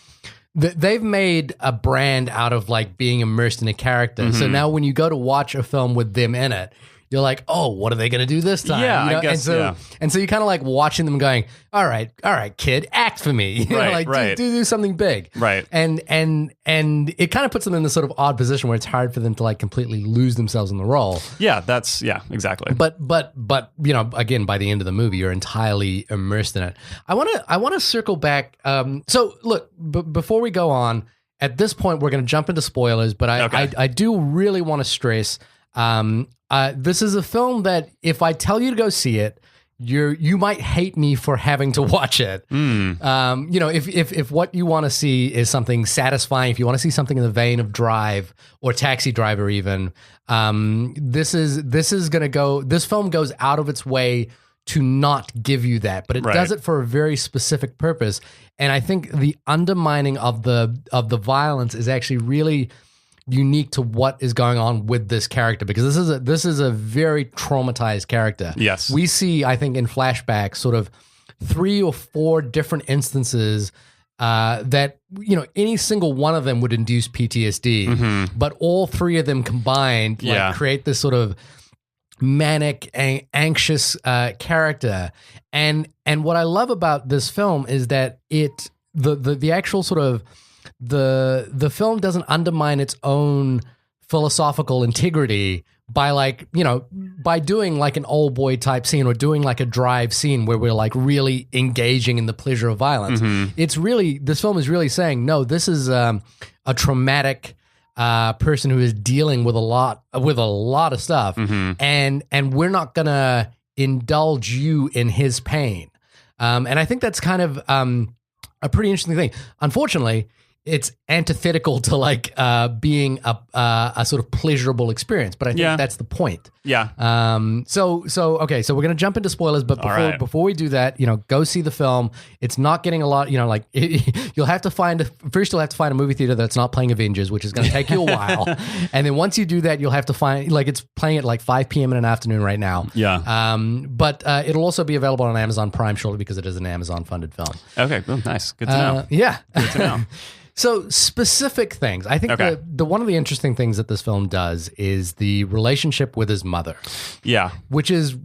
They've made a brand out of like being immersed in a character. So now when you go to watch a film with them in it, you're like, oh, what are they going to do this time? Yeah, I guess, and so you're kind of like watching them going, all right, kid, act for me. Do something big. Right. And it kind of puts them in this sort of odd position where it's hard for them to like completely lose themselves in the role. Yeah, exactly. But again, by the end of the movie, you're entirely immersed in it. I want to circle back. So look, before we go on, at this point, we're going to jump into spoilers, but I do really want to stress, this is a film that if I tell you to go see it, you might hate me for having to watch it. If what you want to see is something satisfying, if you want to see something in the vein of Drive or Taxi Driver, even this film goes out of its way to not give you that, but it does it for a very specific purpose. And I think the undermining of the violence is actually really unique to what is going on with this character, because this is a very traumatized character. Yes. We see, I think, in flashbacks sort of 3 or 4 different instances that, any single one of them would induce PTSD, but all 3 of them combined create this sort of manic, anxious character. And what I love about this film is that the actual sort of the film doesn't undermine its own philosophical integrity by doing like an old boy type scene or doing like a Drive scene where we're like really engaging in the pleasure of violence. This film is really saying, no, this is a traumatic person who is dealing with a lot of stuff, and we're not gonna indulge you in his pain. And I think that's kind of a pretty interesting thing. Unfortunately, it's antithetical to like being a sort of pleasurable experience, but I think that's the point. Yeah. So we're gonna jump into spoilers, but before we do that, go see the film. It's not getting a lot. You'll have to find a movie theater that's not playing Avengers, which is gonna take you a while, and then once you do that, you'll have to find it's playing at like 5 p.m. in an afternoon right now. Yeah. But it'll also be available on Amazon Prime shortly because it is an Amazon funded film. Okay. Well, nice. Good to know. Yeah. Good to know. So specific things. I think the one of the interesting things that this film does is the relationship with his mother. Yeah. Which is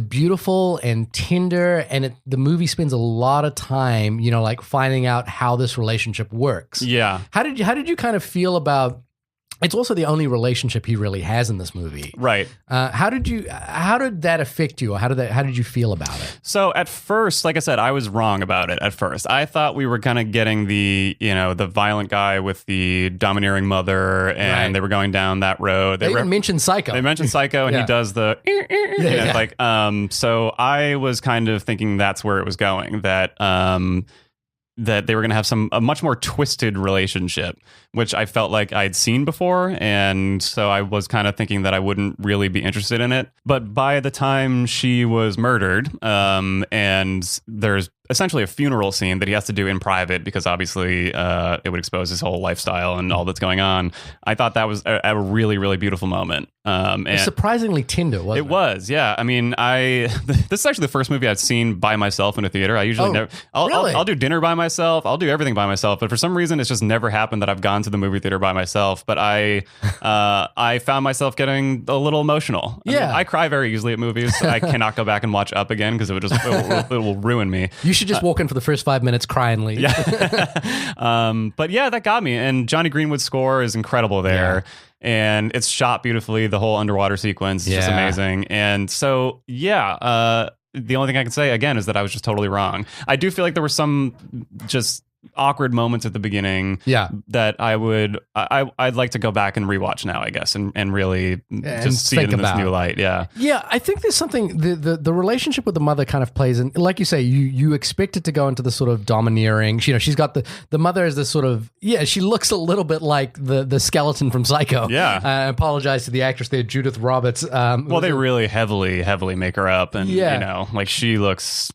beautiful and tender, and the movie spends a lot of time, finding out how this relationship works. Yeah. How did you kind of feel about It's also the only relationship he really has in this movie. Right. How did that affect you? Or how did you feel about it? So at first, like I said, I was wrong about it at first. I thought we were kind of getting the violent guy with the domineering mother, and they were going down that road. They even mentioned Psycho. They mentioned Psycho, and he does the like. So I was kind of thinking that's where it was going. That they were going to have a much more twisted relationship, which I felt like I'd seen before. And so I was kind of thinking that I wouldn't really be interested in it. But by the time she was murdered, and there's essentially a funeral scene that he has to do in private because obviously it would expose his whole lifestyle and all that's going on. I thought that was a really, really beautiful moment. It's surprisingly tender, wasn't it? It was, yeah. I mean, this is actually the first movie I've seen by myself in a theater. I usually never. I'll do dinner by myself. I'll do everything by myself. But for some reason, it's just never happened that I've gone to the movie theater by myself. But I found myself getting a little emotional. I cry very easily at movies. I cannot go back and watch Up again because it will ruin me. You should just walk in for the first 5 minutes, cry and leave. Yeah. But yeah, that got me. And Johnny Greenwood's score is incredible there. Yeah. And it's shot beautifully. The whole underwater sequence is just amazing. And so, the only thing I can say, again, is that I was just totally wrong. I do feel like there were some just awkward moments at the beginning that I'd like to go back and rewatch now, I guess, and really just see it in this new light. Yeah. I think there's something, the relationship with the mother kind of plays in, like you say, you expect it to go into the sort of domineering, she's got the mother is this sort of, she looks a little bit like the skeleton from Psycho. Yeah. I apologize to the actress there, Judith Roberts. Well, they really heavily make her up, and like she looks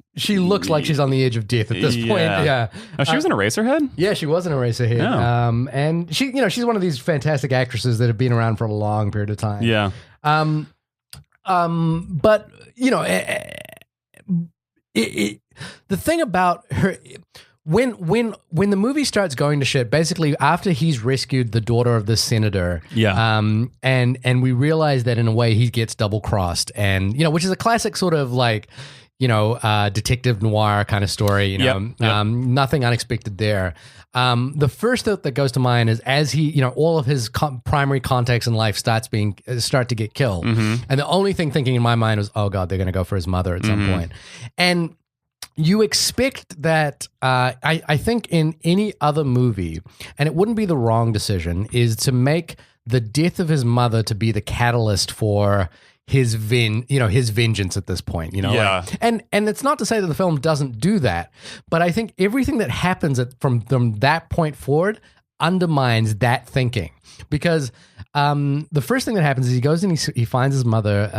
like she's on the edge of death at this point. Yeah. Oh, she was in Eraserhead? Yeah, she was in Eraserhead. Oh. And she, she's one of these fantastic actresses that have been around for a long period of time. Yeah. But the thing about her, when the movie starts going to shit, basically after he's rescued the daughter of the senator, and we realize that in a way he gets double crossed, and which is a classic sort of like, detective noir kind of story, nothing unexpected there. The first thought that goes to mind is as he, all of his primary contacts in life start to get killed. Mm-hmm. And the only thing thinking in my mind was, oh God, they're going to go for his mother at some point. And you expect that, I think in any other movie, and it wouldn't be the wrong decision, is to make the death of his mother to be the catalyst for his vengeance at this point, and it's not to say that the film doesn't do that, but I think everything that happens from that point forward undermines that thinking, because the first thing that happens is he goes and he finds his mother,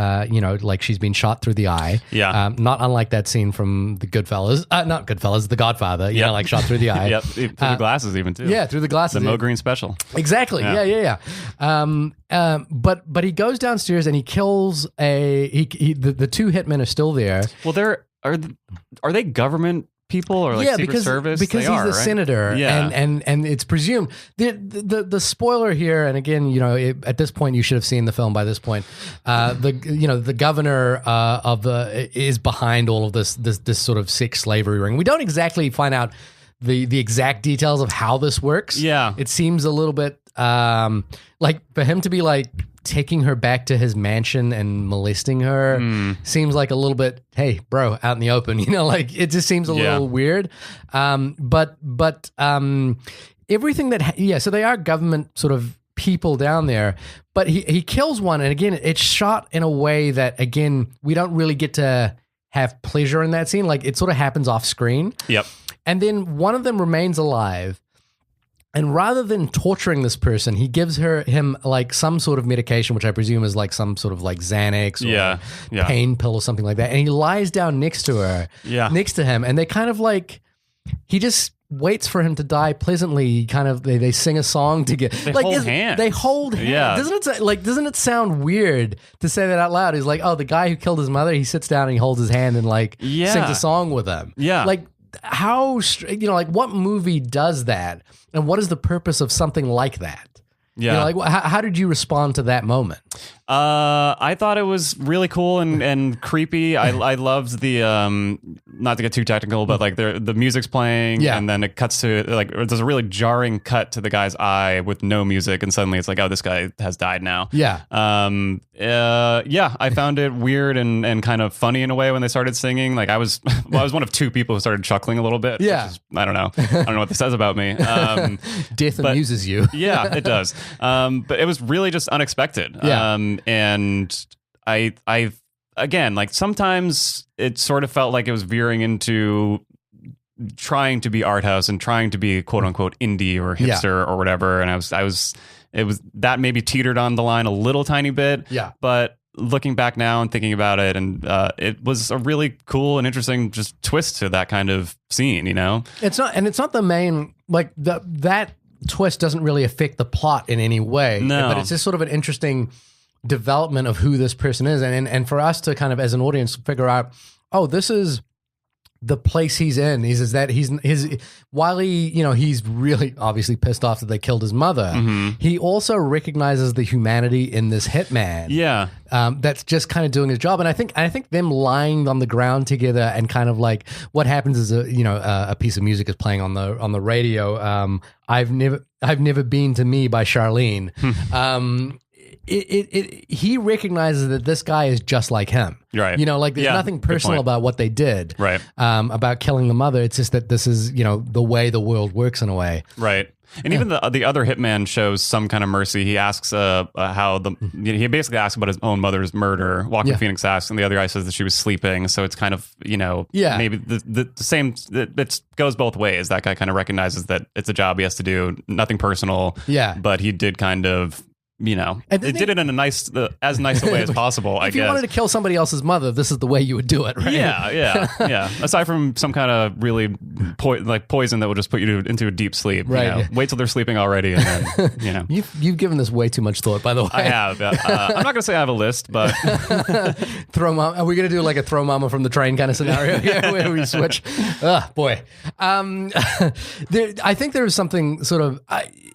like she's been shot through the eye. Yeah. Not unlike that scene from The The Godfather, like shot through the eye. Yep. Through the glasses even too. Yeah, through the glasses. The Mo Green special. Exactly. Yeah. But he goes downstairs and he kills the two hitmen are still there. Well, are they government people or like Secret Service? Because he's the senator, and it's presumed the spoiler here. And again, at this point, you should have seen the film by this point. The governor is behind all of this sort of sex slavery ring. We don't exactly find out the exact details of how this works. Yeah, it seems a little bit like for him to be like taking her back to his mansion and molesting her seems like a little bit, hey, bro, out in the open, like it just seems a little weird. But everything that, so they are government sort of people down there, but he kills one. And again, it's shot in a way that, again, we don't really get to have pleasure in that scene. Like it sort of happens off screen. Yep. And then one of them remains alive. And rather than torturing this person, he gives him like some sort of medication, which I presume is like some sort of like Xanax or pain pill or something like that. And he lies down next to her, next to him. And they kind of like, he just waits for him to die pleasantly. Kind of, they sing a song together. They hold hands. They hold hands. Yeah. Doesn't it sound weird to say that out loud? He's like, oh, the guy who killed his mother, he sits down and he holds his hand and like sings a song with him. Yeah. Like, how, like what movie does that? And what is the purpose of something like that? Yeah. Like how did you respond to that moment? I thought it was really cool and creepy. I loved the not to get too technical, but like the music's playing, and then it cuts to like there's a really jarring cut to the guy's eye with no music, and suddenly it's like, oh, this guy has died now. I found it weird and kind of funny in a way when they started singing. Like I was one of two people who started chuckling a little bit. I don't know what this says about me. Death amuses you. Yeah, it does. But it was really just unexpected. And I again, like sometimes it sort of felt like it was veering into trying to be art house and trying to be quote unquote indie or hipster or whatever. And it was that maybe teetered on the line a little tiny bit. But looking back now and thinking about it, and it was a really cool and interesting just twist to that kind of scene, you know? It's not the main, like that twist doesn't really affect the plot in any way. No. But it's just sort of an interesting development of who this person is, and for us to kind of as an audience figure out, oh, this is the place he's in. While he's really obviously pissed off that they killed his mother, he also recognizes the humanity in this hitman. That's just kind of doing his job. And I think them lying on the ground together and kind of like what happens is a piece of music is playing on the radio. I've never been to me by Charlene. He recognizes that this guy is just like him. Right. Like there's nothing personal about what they did. Right. About killing the mother. It's just that this is, the way the world works in a way. Right. And even the other hitman shows some kind of mercy. He asks how he basically asks about his own mother's murder. Walkman Pheonix asks, and the other guy says that she was sleeping. So it's kind of, maybe the same, it goes both ways. That guy kind of recognizes that it's a job he has to do, nothing personal. But he did kind of, it did it in as nice a way as possible, I guess. If you wanted to kill somebody else's mother, this is the way you would do it, right? Yeah. Aside from some kind of really poison that will just put you into a deep sleep. Right. Wait till they're sleeping already, and then, You've given this way too much thought, by the way. I have. I'm not going to say I have a list, but... Throw mama. Are we going to do like a throw mama from the train kind of scenario here where we switch? Oh, boy. I think there is something sort of...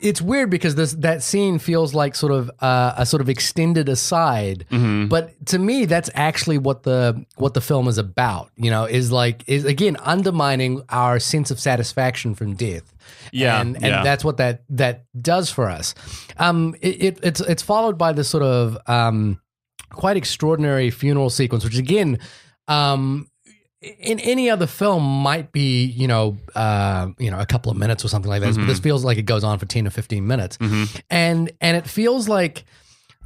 it's weird because that scene feels like sort of a sort of extended aside, but to me that's actually what the film is about. Is again undermining our sense of satisfaction from death. And that's what that does for us. It's followed by this sort of quite extraordinary funeral sequence, which again. In any other film might be, a couple of minutes or something like that. But this feels like it goes on for 10 or 15 minutes. And it feels like,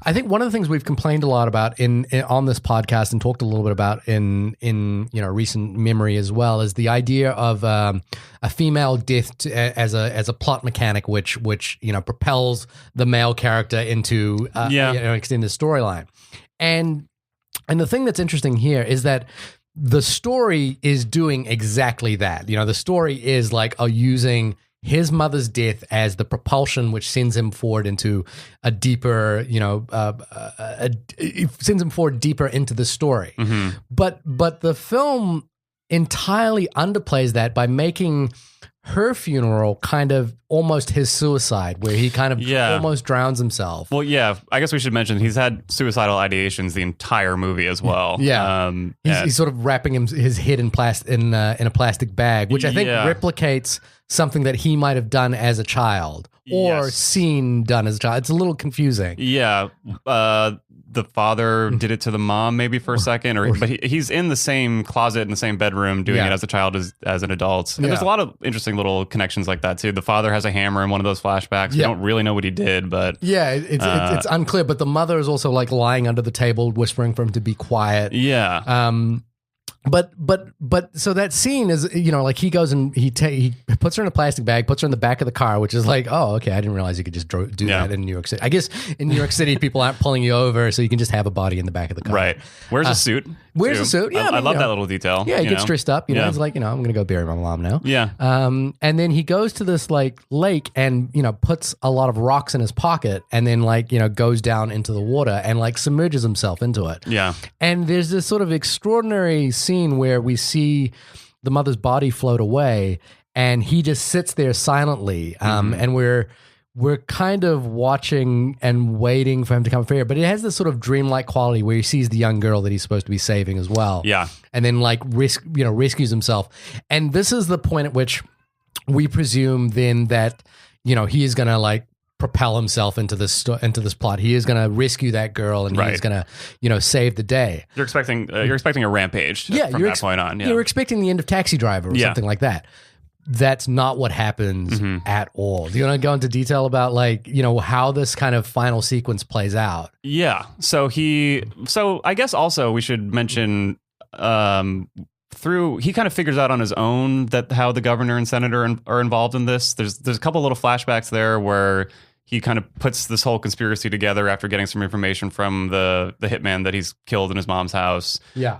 I think one of the things we've complained a lot about on this podcast and talked a little bit about in recent memory as well is the idea of a female death as a plot mechanic, which propels the male character into extended storyline. And the thing that's interesting here is that the story is doing exactly that. The story is using his mother's death as the propulsion which sends him forward into a deeper, sends him forward deeper into the story. But the film entirely underplays that by making her funeral kind of almost his suicide, where he kind of almost drowns himself. Well, I guess we should mention he's had suicidal ideations the entire movie as well. He's sort of wrapping his head in a plastic bag, which I think replicates something that he might have done as a child or seen done as a child. It's a little confusing. The father did it to the mom maybe for a second, but he's in the same closet in the same bedroom doing it as a child as an adult. And there's a lot of interesting little connections like that too. The father has a hammer in one of those flashbacks. We don't really know what he did, but it's unclear. But the mother is also lying under the table, whispering for him to be quiet. But so that scene is, he goes and he puts her in a plastic bag, puts her in the back of the car, which is like, oh, okay, I didn't realize you could just do that in New York City. I guess in New York City, people aren't pulling you over, so you can just have a body in the back of the car. Right. Where's a suit? Wears a suit. Yeah, I love that little detail. Yeah, he gets dressed up. He's like, I'm going to go bury my mom now. Yeah. And then he goes to this lake and puts a lot of rocks in his pocket, and then goes down into the water and submerges himself into it. Yeah. And there's this sort of extraordinary scene where we see the mother's body float away, and he just sits there silently. And we're kind of watching and waiting for him to come fair, but it has this sort of dreamlike quality where he sees the young girl that he's supposed to be saving as well. Yeah. And then like rescues himself. And this is the point at which we presume then that, he is going to like propel himself into this plot. He is going to rescue that girl and he's going to, save the day. You're expecting a rampage from that point on. Yeah. You're expecting the end of Taxi Driver or something like that. That's not what happens at all. Do you want to go into detail about like, how this kind of final sequence plays out? Yeah. So I guess also we should mention he kind of figures out on his own that how the governor and senator are involved in this. There's a couple little flashbacks there where he kind of puts this whole conspiracy together after getting some information from the hitman that he's killed in his mom's house. Yeah.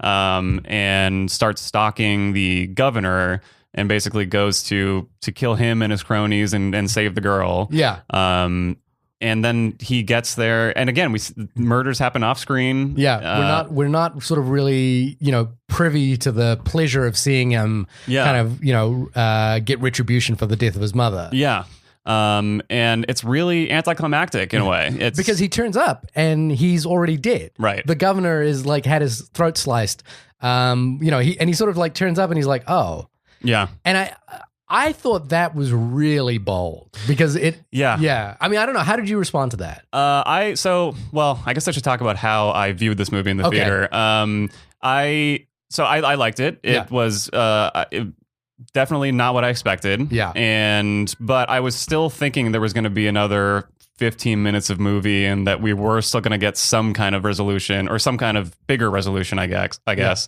And starts stalking the governor and basically goes to kill him and his cronies and save the girl. Yeah. And then he gets there, and again, murders happen off screen. Yeah, we're not sort of really privy to the pleasure of seeing him kind of get retribution for the death of his mother. Yeah. And it's really anticlimactic in a way. It's because he turns up and he's already dead. Right. The governor is like had his throat sliced. He sort of like turns up and he's like, oh. Yeah. And I thought that was really bold because I mean, I don't know. How did you respond to that? I guess I should talk about how I viewed this movie in the theater. I liked it. It was definitely not what I expected. Yeah. But I was still thinking there was going to be another 15 minutes of movie and that we were still going to get some kind of resolution or some kind of bigger resolution, I guess.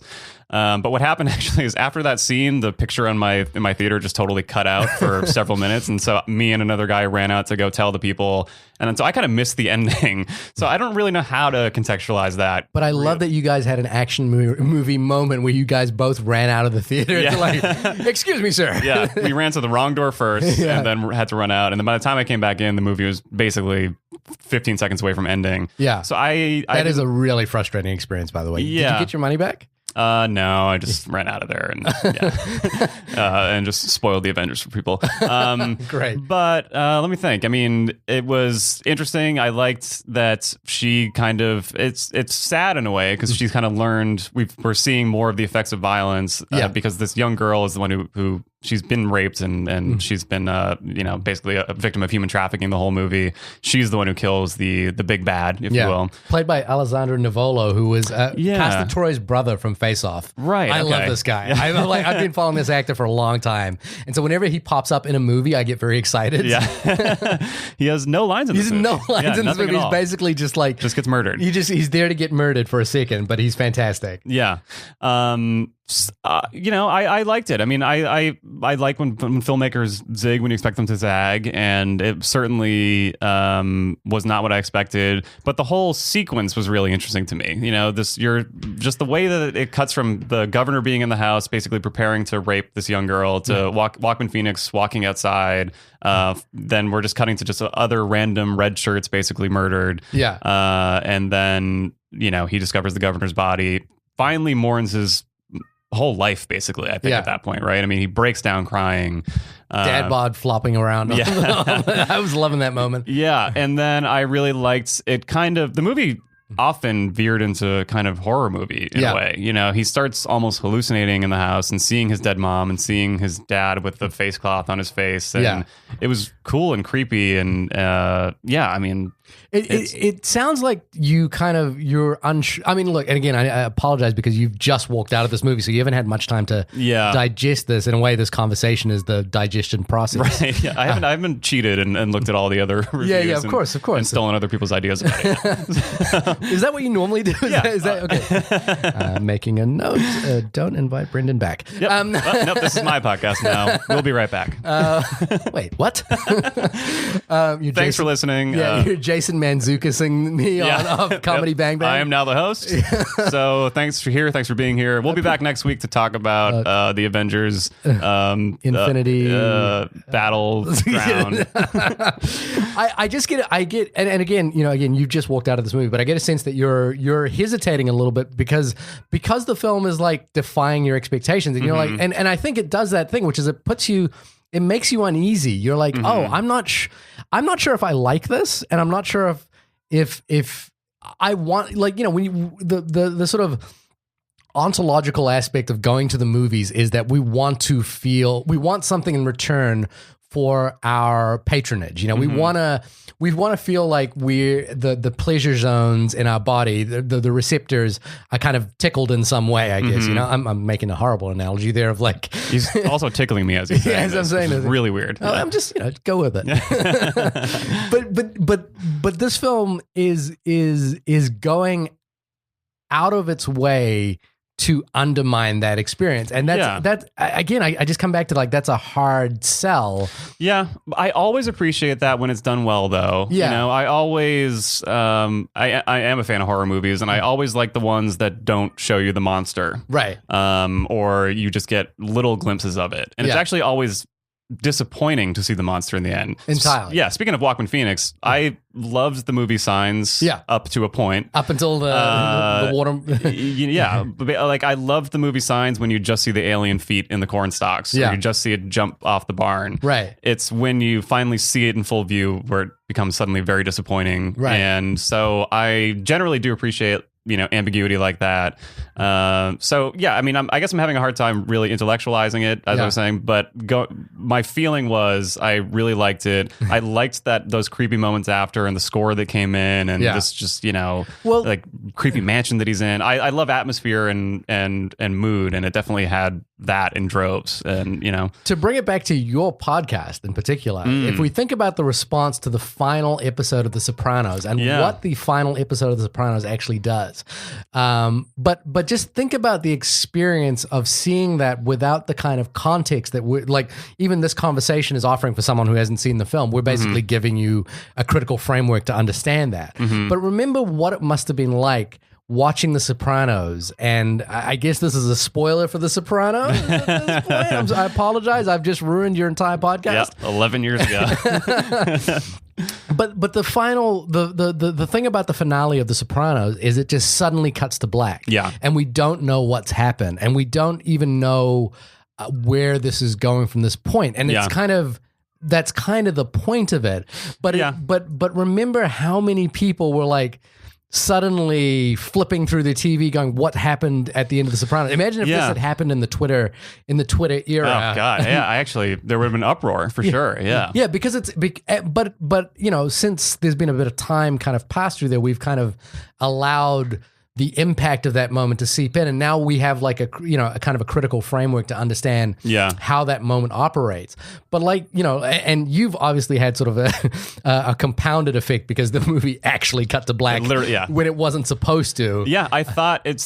But what happened actually is after that scene, the picture in my theater just totally cut out for several minutes. And so me and another guy ran out to go tell the people. And then so I kind of missed the ending. So I don't really know how to contextualize that. But I love that you guys had an action movie moment where you guys both ran out of the theater. Yeah. To like, excuse me, sir. Yeah, we ran to the wrong door first and then had to run out. And then by the time I came back in, the movie was basically 15 seconds away from ending. Yeah. So that is a really frustrating experience, by the way. Yeah. Did you get your money back? No, I just ran out of there and just spoiled the Avengers for people. Great. But let me think. I mean, it was interesting. I liked that she kind of, it's sad in a way because she's kind of learned, we're seeing more of the effects of violence because this young girl is the one who she's been raped and she's been, basically a victim of human trafficking the whole movie. She's the one who kills the big bad, if you will. Played by Alessandro Nivolo, who was Pastor Troy's brother from Face Off. Right. I love this guy. I've been following this actor for a long time. And so whenever he pops up in a movie, I get very excited. Yeah. He has no lines in this movie. No lines in this movie. He's basically just gets murdered. He's there to get murdered for a second, but he's fantastic. Yeah. I liked it. I mean, I like when filmmakers zig when you expect them to zag, and it certainly was not what I expected. But the whole sequence was really interesting to me. You're just the way that it cuts from the governor being in the house, basically preparing to rape this young girl, to Walkman Pheonix walking outside. Then we're just cutting to just other random red shirts basically murdered. Yeah. And then he discovers the governor's body. Finally mourns his whole life, basically, I think, at that point, right? I mean, he breaks down crying. Dad bod flopping around. Yeah. I was loving that moment. Yeah, and then I really liked it the movie often veered into kind of horror movie in a way. He starts almost hallucinating in the house and seeing his dead mom and seeing his dad with the face cloth on his face. And it was cool and creepy. And I mean... It sounds like you're unsure. I mean, look, and again, I apologize because you've just walked out of this movie, so you haven't had much time to digest this. In a way, this conversation is the digestion process. Right. Yeah. I haven't cheated and looked at all the other reviews. Yeah, of course. And stolen other people's ideas about it. Is that what you normally do? Is that okay? Making a note. Don't invite Brendan back. Yep. Nope, this is my podcast now. We'll be right back. Wait, what? Thanks for listening. Yeah, you're Jason Mantzoukas-ing me on Comedy Bang Bang. I am now the host. So thanks for being here. We'll be back next week to talk about the Avengers Infinity Battleground. I just get and again, you've just walked out of this movie, but I get a sense that you're hesitating a little bit because the film is like defying your expectations, and you're like, and I think it does that thing, which is it puts you it makes you uneasy. You're like, oh, I'm not sure if I like this, and I'm not sure if I want, like, when you, the sort of ontological aspect of going to the movies is that we want something in return for our patronage. We want to feel like we're the pleasure zones in our body, the receptors are kind of tickled in some way, I guess. I'm making a horrible analogy there of like, he's also tickling me as he's saying as I'm saying this. It's really weird. I'm just, go with it. but this film is going out of its way to undermine that experience. And that's again, I just come back to like, that's a hard sell. Yeah. I always appreciate that when it's done well though. Yeah. I always, I am a fan of horror movies, and I always like the ones that don't show you the monster. Right. Or you just get little glimpses of it. And it's actually always disappointing to see the monster in the end. Entirely. Yeah. Speaking of Walkman Pheonix, I loved the movie Signs up to a point. Up until the water. Yeah. Like, I loved the movie Signs when you just see the alien feet in the corn stalks. Or you just see it jump off the barn. Right. It's when you finally see it in full view where it becomes suddenly very disappointing. Right. And so I generally do appreciate ambiguity like that. So yeah, I mean, I guess I'm having a hard time really intellectualizing it, as I was saying, but my feeling was I really liked it. I liked those creepy moments after, and the score that came in, and this just, like creepy mansion that he's in. I love atmosphere and mood, and it definitely had that in droves. And, to bring it back to your podcast in particular, if we think about the response to the final episode of The Sopranos and what the final episode of The Sopranos actually does, but just think about the experience of seeing that without the kind of context that we're like, even this conversation is offering for someone who hasn't seen the film. We're basically giving you a critical framework to understand that. But remember what it must have been like watching The Sopranos, and I guess this is a spoiler for The Sopranos at this point. I apologize. I've just ruined your entire podcast. Yep, 11 years ago. But the final the thing about the finale of The Sopranos is it just suddenly cuts to black. Yeah, and we don't know what's happened, and we don't even know where this is going from this point. And it's that's kind of the point of it. But but remember how many people were like suddenly flipping through the TV going, what happened at the end of The Sopranos? Imagine if this had happened in the Twitter era. Oh God, yeah, there would have been uproar for sure. Yeah. Yeah, because but since there's been a bit of time kind of passed through there, we've kind of allowed the impact of that moment to seep in, and now we have like a kind of a critical framework to understand how that moment operates. But and you've obviously had sort of a compounded effect because the movie actually cut to black when it wasn't supposed to. Yeah, I thought it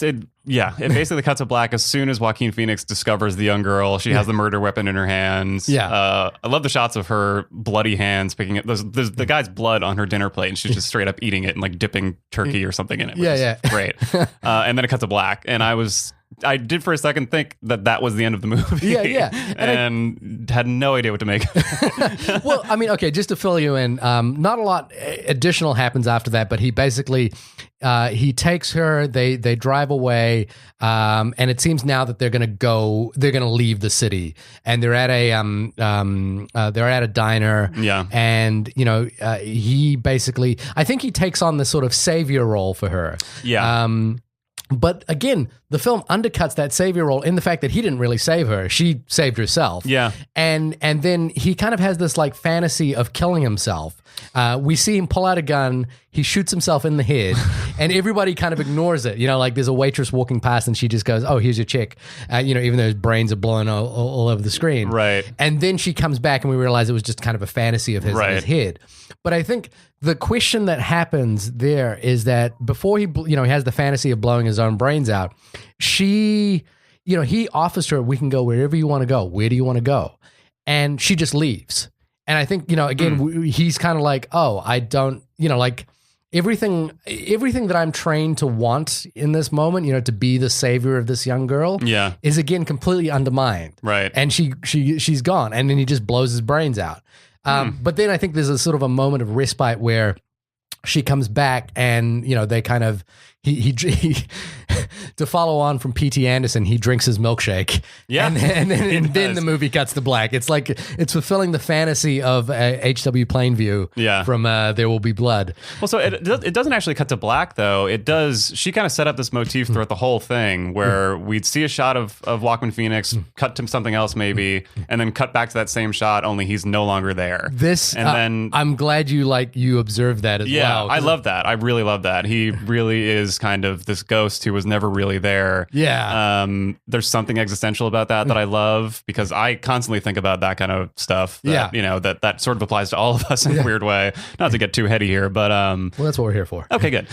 basically cuts to black as soon as Joaquin Phoenix discovers the young girl. She has the murder weapon in her hands. I love the shots of her bloody hands picking up there's the guy's blood on her dinner plate, and she's just straight up eating it and like dipping turkey or something in it. Which is great. And then it cuts to black, and I did for a second think that was the end of the movie. And had no idea what to make. Well, I mean, okay, just to fill you in, not a lot additional happens after that, but he basically he takes her, they drive away, and it seems now that they're gonna leave the city, and they're at a diner. Yeah. And he basically, I think he takes on this sort of savior role for her. Yeah. But again, the film undercuts that savior role in the fact that he didn't really save her. She saved herself. Yeah. And then he kind of has this like fantasy of killing himself. We see him pull out a gun. He shoots himself in the head, and everybody kind of ignores it. Like there's a waitress walking past, and she just goes, "Oh, here's your check." Even though his brains are blowing all over the screen. Right. And then she comes back, and we realize it was just kind of a fantasy of his head. But I think the question that happens there is that before he has the fantasy of blowing his own brains out, he offers her, "We can go wherever you want to go. Where do you want to go?" And she just leaves. And I think, again, he's kind of like, "Oh, I don't, like everything that I'm trained to want in this moment, to be the savior of this young girl is again completely undermined." Right. And she's gone. And then he just blows his brains out. But then I think there's a sort of a moment of respite where she comes back, and they kind of he to follow on from P.T. Anderson, he drinks his milkshake. Yeah. And then the movie cuts to black. It's like it's fulfilling the fantasy of H.W. Plainview from There Will Be Blood. Well, so it doesn't actually cut to black, though. It does. She kind of set up this motif throughout the whole thing where we'd see a shot of Walkman Pheonix, cut to something else maybe, and then cut back to that same shot, only he's no longer there. Then I'm glad you observed that as well. Yeah, I love that. I really love that. He really is kind of this ghost who was never really there. Yeah. There's something existential about that I love, because I constantly think about that kind of stuff. That, you know, that sort of applies to all of us in a weird way. Not to get too heady here, but well, that's what we're here for. Okay, good.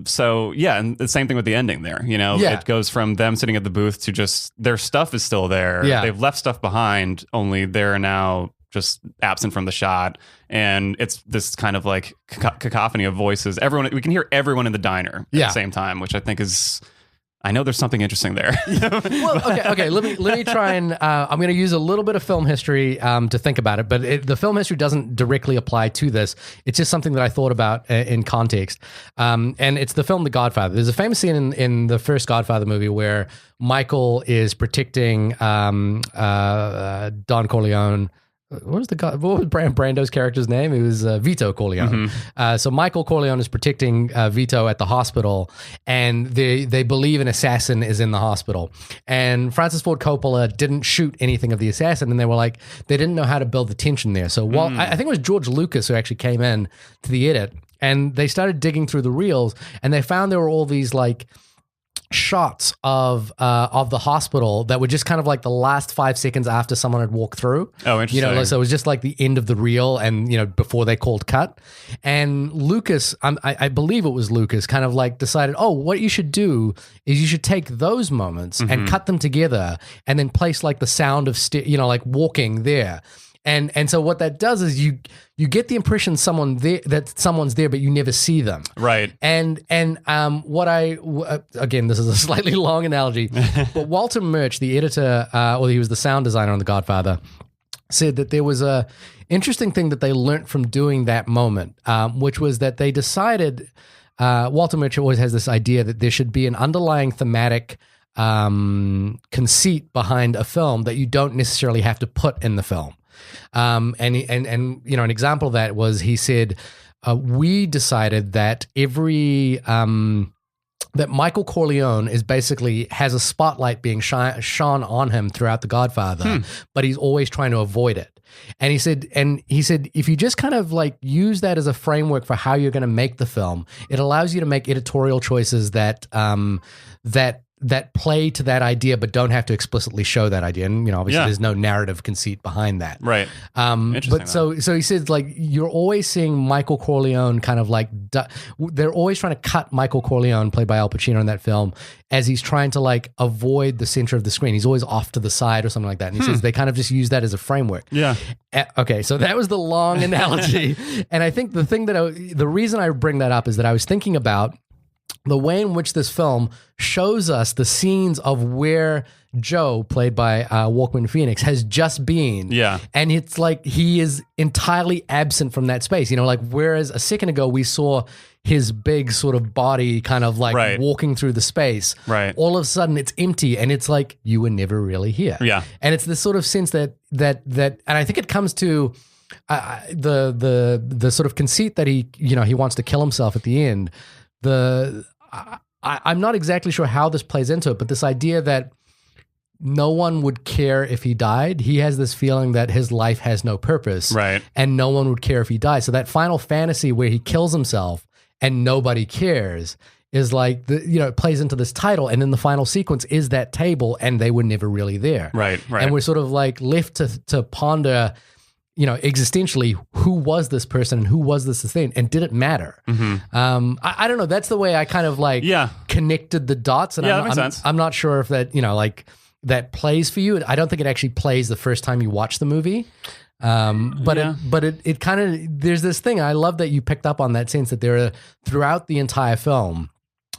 So yeah, and the same thing with the ending there. You know, it goes from them sitting at the booth to just their stuff is still there. Yeah. They've left stuff behind, only they're now just absent from the shot, and it's this kind of like cacophony of voices. We can hear everyone in the diner at the same time, which I think is. I know there's something interesting there. Well, okay. Let me try and I'm going to use a little bit of film history to think about it, but the film history doesn't directly apply to this. It's just something that I thought about in context, and it's the film The Godfather. There's a famous scene in the first Godfather movie where Michael is protecting Don Corleone. What was Brando's character's name? It was Vito Corleone. So Michael Corleone is protecting Vito at the hospital, and they believe an assassin is in the hospital. And Francis Ford Coppola didn't shoot anything of the assassin, and they didn't know how to build the tension there. So I think it was George Lucas who actually came in to the edit, and they started digging through the reels, and they found there were all these like shots of the hospital that were just kind of like the last 5 seconds after someone had walked through. Oh, interesting. You know, so it was just like the end of the reel, and you know, before they called cut. And Lucas, I believe it was Lucas, kind of like decided, oh, what you should do is you should take those moments and cut them together, and then place like the sound of like walking there. And so what that does is you get the impression someone's there, but you never see them. Right. And again, this is a slightly long analogy, but Walter Murch, the editor, or he was the sound designer on The Godfather, said that there was a interesting thing that they learned from doing that moment, which was that they decided, Walter Murch always has this idea that there should be an underlying thematic conceit behind a film that you don't necessarily have to put in the film. And you know, an example of that was, he said, we decided that that Michael Corleone has a spotlight being shone on him throughout The Godfather, but he's always trying to avoid it. And he said, if you just kind of like use that as a framework for how you're going to make the film, it allows you to make editorial choices that play to that idea, but don't have to explicitly show that idea. And, you know, obviously there's no narrative conceit behind that. Right. But so he says, like, you're always seeing Michael Corleone kind of like, they're always trying to cut Michael Corleone, played by Al Pacino in that film, as he's trying to like avoid the center of the screen. He's always off to the side or something like that. And he says they kind of just use that as a framework. Yeah. Okay. So that was the long analogy. And I think the reason I bring that up is that I was thinking about the way in which this film shows us the scenes of where Joe, played by Walkman Pheonix, has just been. Yeah. And it's like he is entirely absent from that space. You know, like, whereas a second ago we saw his big sort of body kind of like walking through the space. Right. All of a sudden it's empty, and it's like, you were never really here. Yeah. And it's this sort of sense that and I think it comes to the sort of conceit that he wants to kill himself at the end. I'm not exactly sure how this plays into it, but this idea that no one would care if he died. He has this feeling that his life has no purpose, right? And no one would care if he died. So that final fantasy where he kills himself and nobody cares is like, it plays into this title. And then the final sequence is that table, and they were never really there. Right. And we're sort of like left to ponder, existentially, who was this person and who was this thing, and did it matter? Mm-hmm. I don't know. That's the way I kind of like connected the dots. And that makes sense. I'm not sure if that, that plays for you. I don't think it actually plays the first time you watch the movie. But it kind of, there's this thing. I love that you picked up on that sense that there are, throughout the entire film,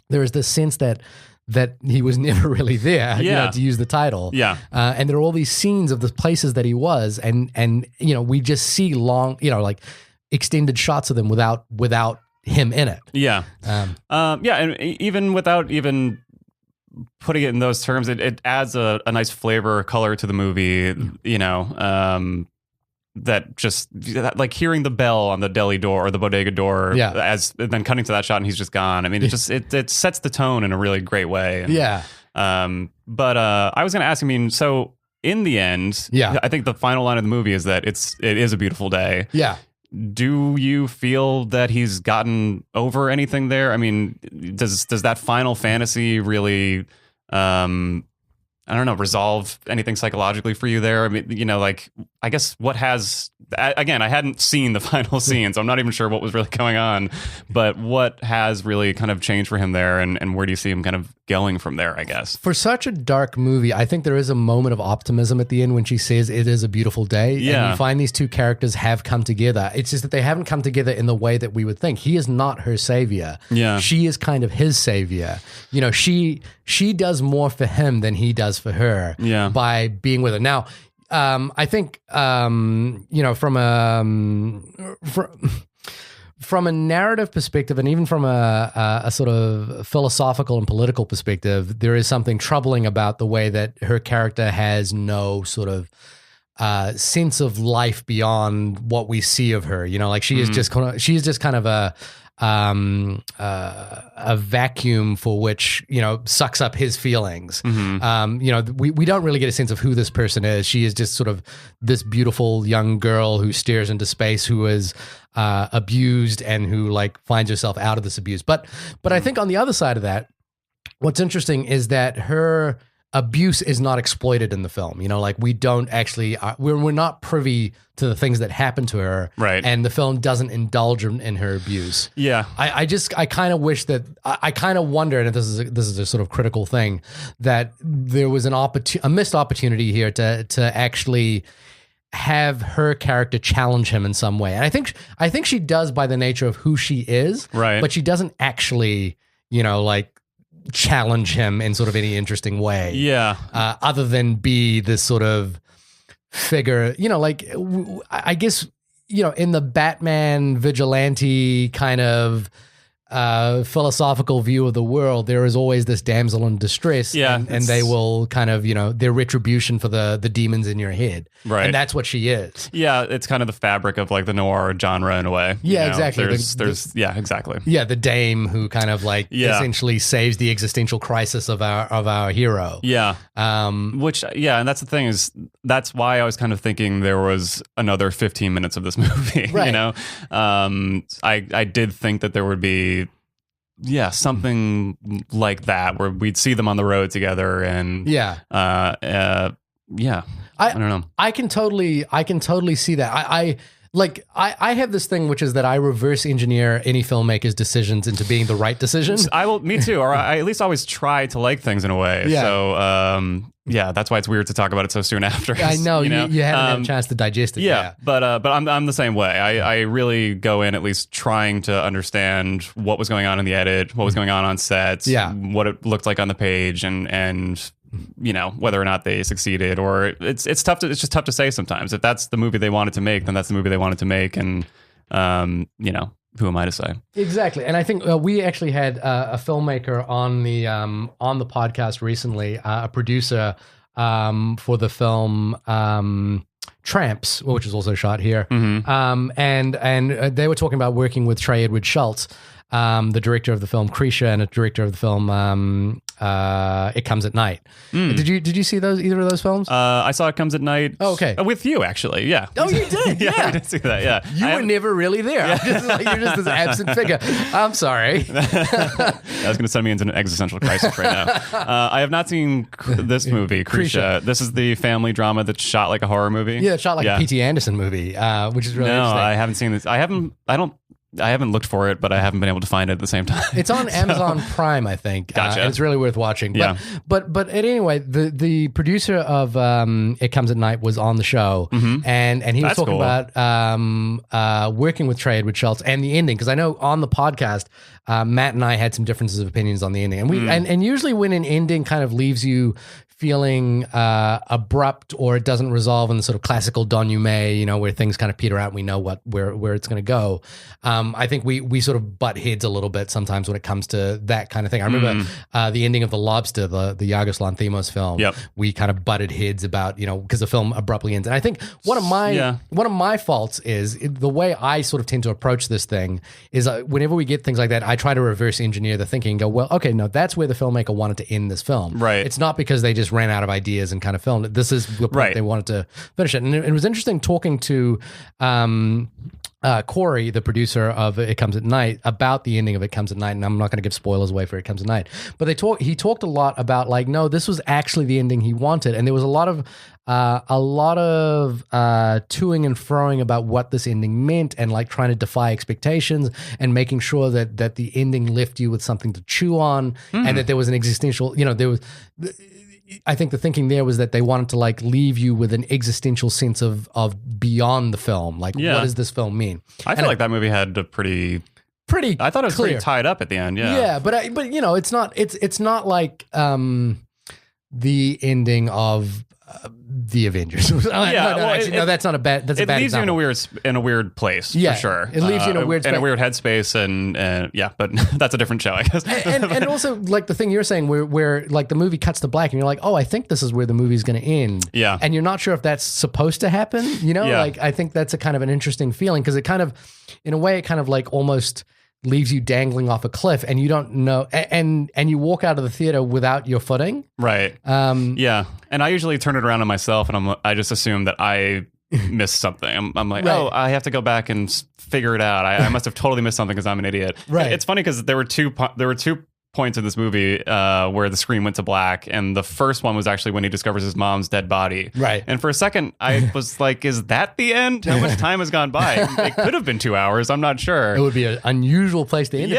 there is this sense that he was never really there, to use the title. Yeah. And there are all these scenes of the places that he was, and we just see long, like extended shots of them without him in it. Yeah. And even without even putting it in those terms, it adds a nice flavor, color to the movie, that just like hearing the bell on the deli door or the bodega door, as then cutting to that shot and he's just gone. I mean, it sets the tone in a really great way. And, but I was going to ask, I mean, so in the end, I think the final line of the movie is that it is a beautiful day. Yeah. Do you feel that he's gotten over anything there? I mean, does that final fantasy really, I don't know, resolve anything psychologically for you there? I mean, like, I guess what has, again, I hadn't seen the final scene, so I'm not even sure what was really going on, but what has really kind of changed for him there, and where do you see him kind of going from there, I guess? For such a dark movie, I think there is a moment of optimism at the end when she says it is a beautiful day. Yeah. And you find these two characters have come together. It's just that they haven't come together in the way that we would think. He is not her savior. Yeah. She is kind of his savior. She does more for him than he does for her by being with her. Now, I think, from a narrative perspective, and even from a sort of philosophical and political perspective, there is something troubling about the way that her character has no sort of sense of life beyond what we see of her. Like she is just kind of a vacuum for which sucks up his feelings. We don't really get a sense of who this person is. She is just sort of this beautiful young girl who stares into space, who is abused and who like finds herself out of this abuse. But I think on the other side of that, what's interesting is that her abuse is not exploited in the film. Like we don't actually, we're not privy to the things that happen to her. Right. And the film doesn't indulge in her abuse. Yeah. I kind of wish that, I kind of wonder, and this is a sort of critical thing, that there was a missed opportunity here to actually have her character challenge him in some way. And I think she does by the nature of who she is. Right. But she doesn't actually, like, challenge him in sort of any interesting way. Yeah. Other than be this sort of figure, I guess, in the Batman vigilante kind of philosophical view of the world, there is always this damsel in distress, and they will kind of, their retribution for the demons in your head. Right. And that's what she is. Yeah, it's kind of the fabric of like the noir genre in a way. Yeah, exactly. Exactly. Yeah, the dame who kind of like essentially saves the existential crisis of our hero. Yeah. And that's the thing, is that's why I was kind of thinking there was another 15 minutes of this movie. Right. I did think that there would be something like that where we'd see them on the road together, and I don't know. I can totally see that. I have this thing, which is that I reverse engineer any filmmaker's decisions into being the right decision. Me too. Or I at least always try to like things in a way. Yeah. So, that's why it's weird to talk about it so soon after. I know, you haven't had a chance to digest it. Yeah. But I'm the same way. I really go in at least trying to understand what was going on in the edit, what was going on set, what it looked like on the page, and whether or not they succeeded, or it's just tough to say sometimes. If that's the movie they wanted to make, then that's the movie they wanted to make, and who am I to say? Exactly. And I think we actually had a filmmaker on the podcast recently, a producer for the film Tramps, which is also shot here. Mm-hmm. And they were talking about working with Trey Edward Schultz, the director of the film Krisha and a director of the film It Comes at Night. Did you see either of those films? I saw It Comes at Night. Oh, okay. With you, actually. Yeah. Oh, you did? Yeah. I did see that. Yeah. You were never really there. Yeah. You're just this absent figure. I'm sorry. I was going to send me into an existential crisis right now. I have not seen this movie, Krisha. This is the family drama that's shot like a horror movie. Yeah, it's shot like a P.T. Anderson movie, which is really interesting. No, I haven't seen this. I haven't looked for it, but I haven't been able to find it at the same time. It's on Amazon Prime, I think. Gotcha. And it's really worth watching. But anyway, the producer of It Comes at Night was on the show, and he was talking about working with Trey Edward Schultz and the ending, because I know on the podcast, Matt and I had some differences of opinions on the ending, and and usually when an ending kind of leaves you feeling abrupt, or it doesn't resolve in the sort of classical denouement, you know, where things kind of peter out and we know where it's going to go. I think we sort of butt heads a little bit sometimes when it comes to that kind of thing. I remember the ending of The Lobster, the Yorgos Lanthimos film. Yep. We kind of butted heads about, you know, because the film abruptly ends. And I think one of my faults is the way I sort of tend to approach this thing is whenever we get things like that, I try to reverse engineer the thinking and go, well, okay, no, that's where the filmmaker wanted to end this film. Right. It's not because they just ran out of ideas and kind of filmed it. This is the point they wanted to finish it. And it was interesting talking to Corey, the producer of It Comes at Night, about the ending of It Comes at Night, and I'm not going to give spoilers away for It Comes at Night, but he talked a lot about like, no, this was actually the ending he wanted, and there was a lot of toing and froing about what this ending meant, and like trying to defy expectations and making sure that the ending left you with something to chew on, and that there was an existential, you know, there was. I think the thinking there was that they wanted to like leave you with an existential sense of beyond the film. Like, what does this film mean? I feel like that movie had a pretty. I thought it was clear. pretty tied up at the end. Yeah. Yeah, but you know, it's not like the ending of the Avengers. That's not a bad. That's a bad. It leaves example. you in a weird place, for sure. It leaves you in a weird space. in a weird headspace, and but that's a different show, I guess. and also like the thing you're saying, where like the movie cuts to black, and you're like, oh, I think this is where the movie's going to end. Yeah, and you're not sure if that's supposed to happen. You know, like I think that's a kind of an interesting feeling because it kind of, in a way, it kind of like almost leaves you dangling off a cliff, and you don't know, and you walk out of the theater without your footing. Right. Yeah. And I usually turn it around on myself, and I just assume that I missed something. I'm like, oh, I have to go back and figure it out. I must have totally missed something because I'm an idiot. Right. It's funny because there were two points in this movie where the screen went to black, and the first one was actually when he discovers his mom's dead body. Right. And for a second, I was like, "Is that the end? How much time has gone by? It could have been 2 hours. I'm not sure. It would be an unusual place to end it.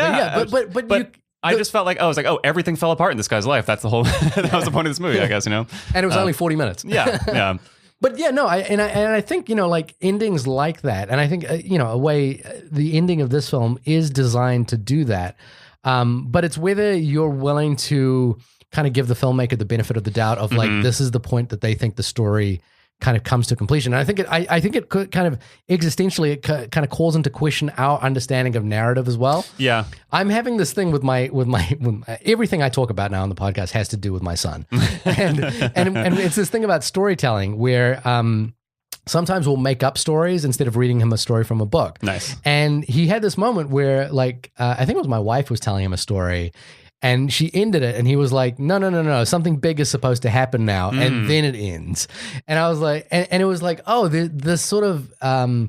But I just felt like, everything fell apart in this guy's life. That's the whole. That was the point of this movie, I guess. You know. And it was only 40 minutes. Yeah. But yeah, no, I think, you know, like endings like that, and I think you know, the ending of this film is designed to do that. But it's whether you're willing to kind of give the filmmaker the benefit of the doubt of like, this is the point that they think the story kind of comes to completion. And I think it could kind of existentially, it kind of calls into question our understanding of narrative as well. Yeah. I'm having this thing with my everything I talk about now on the podcast has to do with my son. and it's this thing about storytelling where, sometimes we'll make up stories instead of reading him a story from a book. Nice. And he had this moment where, like, I think it was my wife was telling him a story, and she ended it, and he was like, no, something big is supposed to happen now, and then it ends. And I was like, and it was like, oh, the sort of our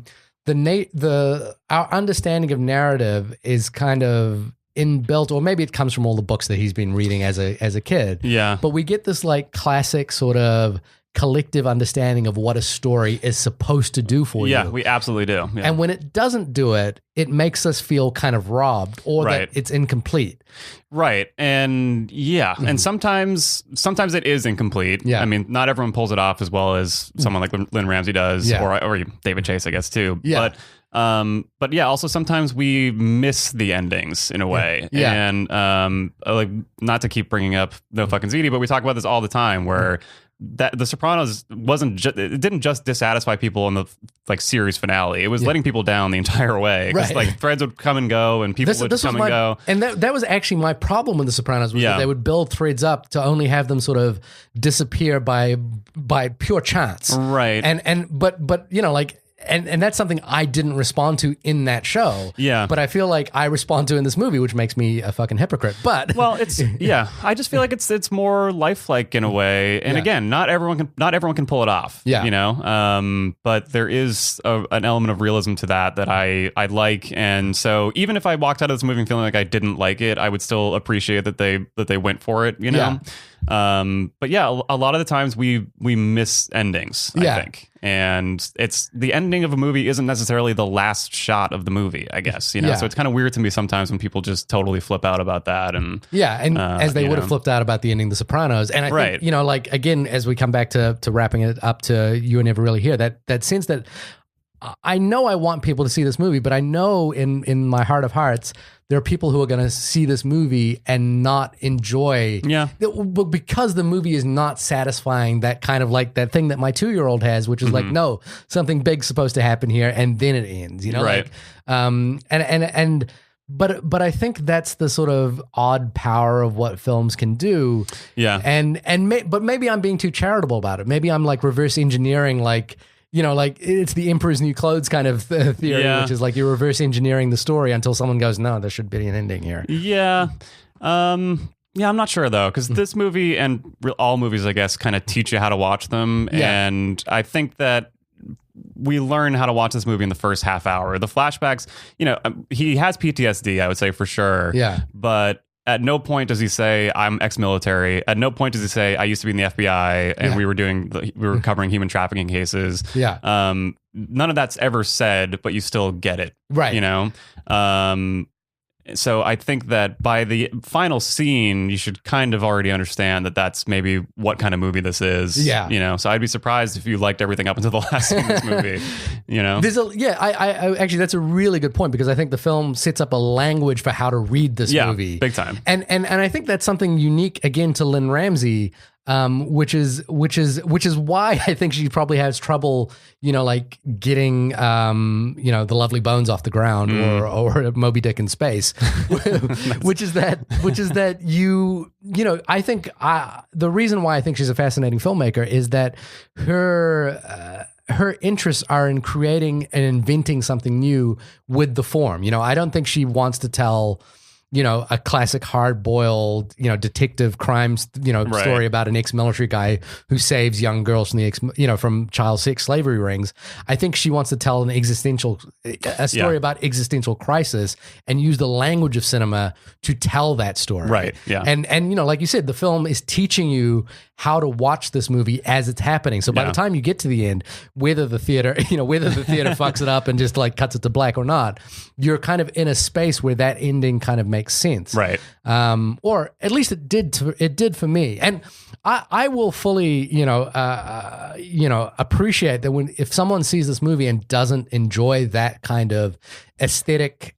understanding of narrative is kind of inbuilt, or maybe it comes from all the books that he's been reading as a kid. Yeah. But we get this like classic sort of collective understanding of what a story is supposed to do for you. Yeah, we absolutely do. Yeah. And when it doesn't do it, it makes us feel kind of robbed, or that it's incomplete. Right. And and sometimes it is incomplete. Yeah. I mean, not everyone pulls it off as well as someone like Lynn Ramsey does, or David Chase, I guess, too. Yeah. But also sometimes we miss the endings in a way. Yeah. And like, not to keep bringing up No Fucking Ziti, but we talk about this all the time where that The Sopranos it didn't just dissatisfy people in the like series finale. It was letting people down the entire way. Because like threads would come and go, and people would come and go. And that was actually my problem with The Sopranos, was that they would build threads up to only have them sort of disappear by pure chance. Right. But you know, like, and that's something I didn't respond to in that show. Yeah. But I feel like I respond to in this movie, which makes me a fucking hypocrite. But well, it's I just feel like it's more lifelike in a way. And again, not everyone can pull it off. Yeah. You know. But there is an element of realism to that I like. And so even if I walked out of this movie feeling like I didn't like it, I would still appreciate that they went for it. You know. Yeah. But yeah, a lot of the times we miss endings, I think. And it's the ending of a movie isn't necessarily the last shot of the movie, I guess, you know? So it's kind of weird to me sometimes when people just totally flip out about that. And as they would have flipped out about the ending of The Sopranos. And I think, you know, like, again, as we come back to wrapping it up to You Were Never Really Here, that sense that I know I want people to see this movie, but I know in my heart of hearts, there are people who are going to see this movie and not enjoy. Yeah. But because the movie is not satisfying that kind of like that thing that my 2-year-old has, which is like, no, something big's supposed to happen here and then it ends, you know? Right. Like, but I think that's the sort of odd power of what films can do. Yeah. But maybe I'm being too charitable about it. Maybe I'm like reverse engineering, like, you know, like it's the Emperor's New Clothes kind of theory, which is like you're reverse engineering the story until someone goes, no, there should be an ending here. Yeah. I'm not sure though, because this movie and all movies, I guess, kind of teach you how to watch them. Yeah. And I think that we learn how to watch this movie in the first half hour. The flashbacks, you know, he has PTSD, I would say for sure. Yeah. But at no point does he say, I'm ex-military. At no point does he say, I used to be in the FBI and we were covering human trafficking cases. Yeah. None of that's ever said, but you still get it. Right. You know? So I think that by the final scene, you should kind of already understand that that's maybe what kind of movie this is. Yeah. You know, so I'd be surprised if you liked everything up until the last scene of this movie, you know? I actually, that's a really good point because I think the film sets up a language for how to read this movie. Big time. And I think that's something unique again to Lynn Ramsey. Which is why I think she probably has trouble, you know, like getting, you know, the Lovely Bones off the ground or Moby Dick in space, which is that you know, I think the reason why I think she's a fascinating filmmaker is that her interests are in creating and inventing something new with the form. You know, I don't think she wants to tell, you know, a classic hard-boiled, you know, detective crimes, you know, story about an ex-military guy who saves young girls from from child sex slavery rings. I think she wants to tell a story about existential crisis and use the language of cinema to tell that story. Right. Yeah. And you know, like you said, the film is teaching you how to watch this movie as it's happening. So by the time you get to the end, whether the theater fucks it up and just like cuts it to black or not, you're kind of in a space where that ending kind of makes sense. Right. Or at least it did for me. And I will fully, appreciate that if someone sees this movie and doesn't enjoy that kind of aesthetic,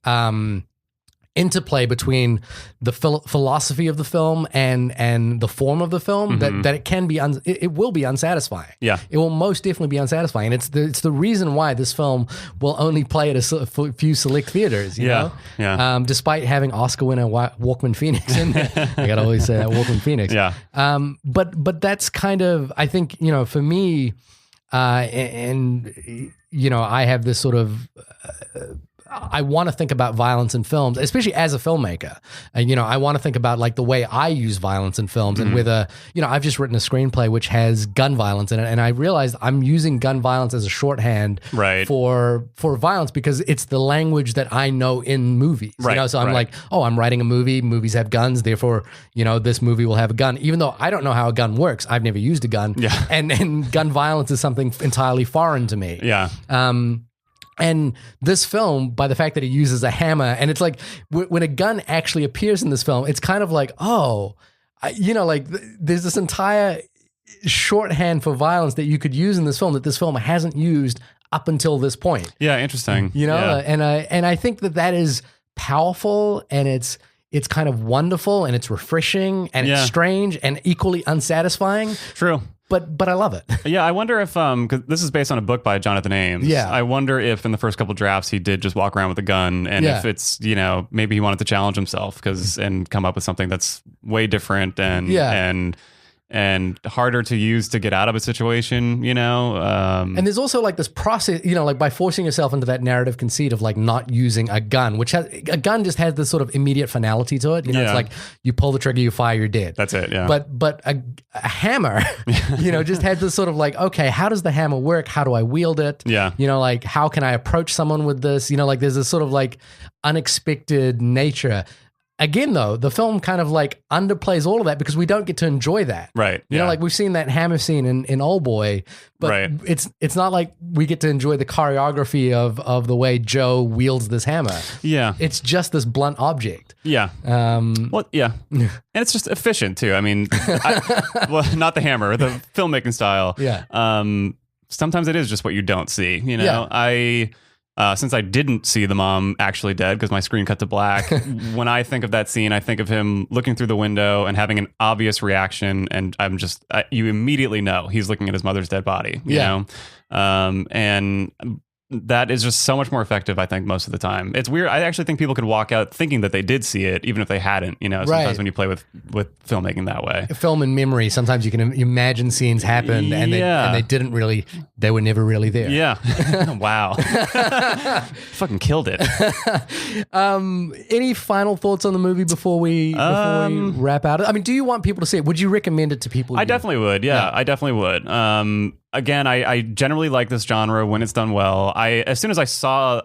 interplay between the philosophy of the film and the form of the film, that it can be it will be unsatisfying. Yeah, it will most definitely be unsatisfying. And it's the reason why this film will only play at a few select theaters. You know, despite having Oscar winner Walkman Pheonix in there. I gotta always say that Walkman Pheonix. Yeah. But that's kind of, I think, you know, for me, and you know, I have this sort of. I want to think about violence in films, especially as a filmmaker. You know, I want to think about like the way I use violence in films and I've just written a screenplay which has gun violence in it. And I realized I'm using gun violence as a shorthand for violence because it's the language that I know in movies. Right. You know, so I'm like, oh, I'm writing a movie. Movies have guns. Therefore, you know, this movie will have a gun, even though I don't know how a gun works. I've never used a gun. Yeah. And gun violence is something entirely foreign to me. Yeah. And this film, by the fact that it uses a hammer, and it's like when a gun actually appears in this film, it's kind of like, there's this entire shorthand for violence that you could use in this film that this film hasn't used up until this point. Yeah, interesting. You know, and I think that is powerful, and it's kind of wonderful, and it's refreshing, and it's strange, and equally unsatisfying. True. But I love it. Yeah, I wonder if, because this is based on a book by Jonathan Ames. Yeah. I wonder if in the first couple drafts he did just walk around with a gun, and if it's, you know, maybe he wanted to challenge himself and come up with something that's way different and harder to use to get out of a situation, you know? And there's also like this process, you know, like by forcing yourself into that narrative conceit of like not using a gun, which a gun just has this sort of immediate finality to it. You know, it's like you pull the trigger, you fire, you're dead. That's it, yeah. But a hammer, you know, just has this sort of like, okay, how does the hammer work? How do I wield it? Yeah. You know, like how can I approach someone with this? You know, like there's this sort of like unexpected nature. Again, though, the film kind of like underplays all of that because we don't get to enjoy that. Right. You know, like we've seen that hammer scene in Old Boy, but it's not like we get to enjoy the choreography of the way Joe wields this hammer. Yeah. It's just this blunt object. Yeah. Well, yeah. And it's just efficient too. I mean, not the hammer, the filmmaking style. Yeah. sometimes it is just what you don't see. You know, since I didn't see the mom actually dead because my screen cut to black, when I think of that scene, I think of him looking through the window and having an obvious reaction. And you immediately know he's looking at his mother's dead body, you know? And that is just so much more effective, I think, most of the time. It's weird. I actually think people could walk out thinking that they did see it, even if they hadn't, you know, sometimes when you play with filmmaking that way. Film and memory, sometimes you can imagine scenes happen and they didn't really, they were never really there. Yeah. Wow. Fucking killed it. Any final thoughts on the movie before we wrap out? I mean, do you want people to see it? Would you recommend it to people? I definitely would. Yeah, I definitely would. Again, I generally like this genre when it's done well. As soon as I saw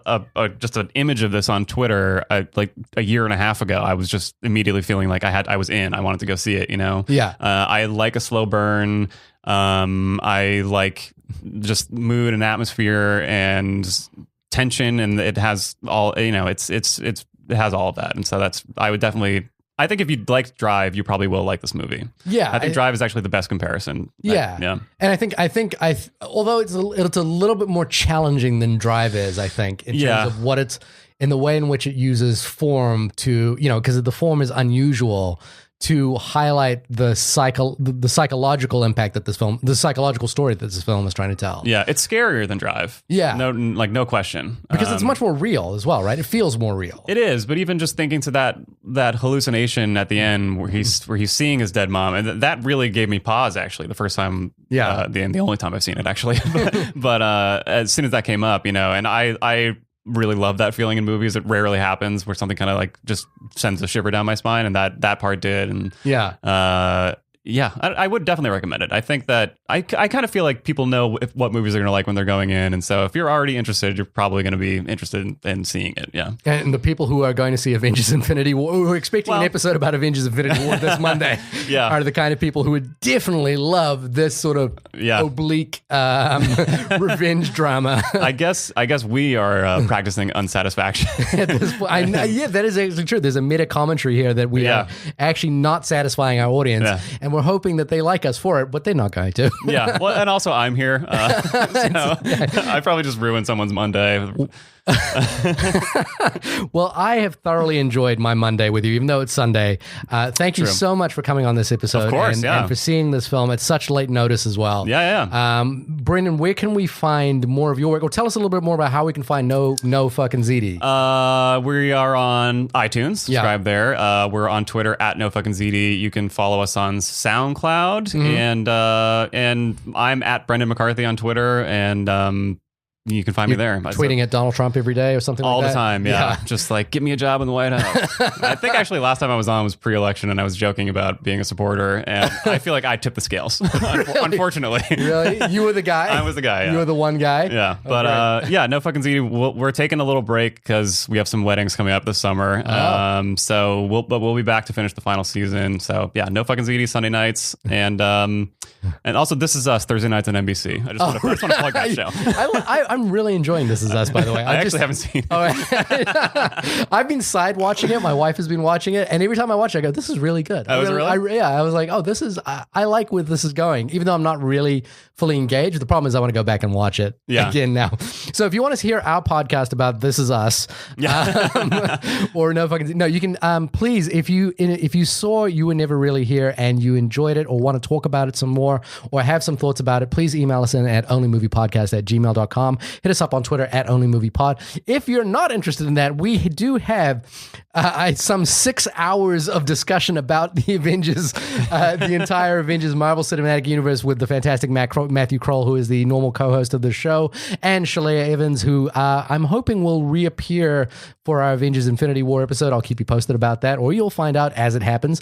just an image of this on Twitter, like a year and a half ago, I was just immediately feeling like I was in. I wanted to go see it. You know, I like a slow burn. I like just mood and atmosphere and tension, and it has all. You know, it has all of that, and so I would definitely. I think if you liked Drive, you probably will like this movie. Yeah, I think Drive is actually the best comparison. Yeah, and I think although it's a little bit more challenging than Drive is, I think in terms of what it's in the way in which it uses form to, you know, because the form is unusual to highlight the psychological impact that the psychological story that this film is trying to tell. Yeah, it's scarier than Drive. Yeah, no question. Because it's much more real as well, right? It feels more real. It is, but even just thinking to that hallucination at the end where he's seeing his dead mom, and that really gave me pause. Actually, the first time, the only time I've seen it actually, but as soon as that came up, you know, and I really love that feeling in movies. It rarely happens where something kind of like just sends a shiver down my spine, and that part did. And I would definitely recommend it. I think that I kind of feel like people know what movies they're going to like when they're going in. And so if you're already interested, you're probably going to be interested in seeing it. Yeah. And the people who are going to see Avengers Infinity War, who are expecting an episode about Avengers Infinity War this Monday, are the kind of people who would definitely love this sort of oblique revenge drama. I guess we are practicing unsatisfaction. At this point, that is actually true. There's a meta commentary here that we are actually not satisfying our audience. Yeah. And we're hoping that they like us for it, but they're not going to. Yeah. Well, and also I'm here. So I probably just ruined someone's Monday. Well, I have thoroughly enjoyed my Monday with you, even though it's Sunday. Thank you so much for coming on this episode. Of course, and for seeing this film at such late notice as well. Brendan, where can we find more of your work? Or tell us a little bit more about how we can find No Fucking Ziti. We are on iTunes. Subscribe there. We're on Twitter at No Fucking Ziti. You can follow us on SoundCloud, and I'm at Brendan McCarthy on Twitter, and you can find me there. Tweeting at Donald Trump every day or something like that? All the time, yeah. Just like, get me a job in the White House. I think actually last time I was on was pre-election, and I was joking about being a supporter, and I feel like I tipped the scales, unfortunately. Really? You were the guy? I was the guy, yeah. You were the one guy? Yeah. But No Fucking Ziti, we're taking a little break because we have some weddings coming up this summer. So we'll be back to finish the final season. So yeah, No Fucking Ziti Sunday nights, and also This Is Us Thursday nights on NBC. I just want to plug that show. I'm really enjoying This Is Us, by the way. I actually haven't seen it. I've been side watching it. My wife has been watching it, and every time I watch it, I go, "This is really good." Oh, really? I was like, "Oh, this is." I like where this is going, even though I'm not really fully engaged. The problem is, I want to go back and watch it again now. So, if you want to hear our podcast about This Is Us, or you can please, if you saw You Were Never Really Here and you enjoyed it or want to talk about it some more or have some thoughts about it, please email us in at onlymoviepodcast@gmail.com. Hit us up on Twitter at onlymoviepod. If you're not interested in that, we do have some 6 hours of discussion about the Avengers, the entire Avengers Marvel Cinematic Universe with the fantastic Matthew Kroll, who is the normal co-host of the show, and Shahir Evans, who I'm hoping will reappear for our Avengers Infinity War episode. I'll keep you posted about that, or you'll find out as it happens.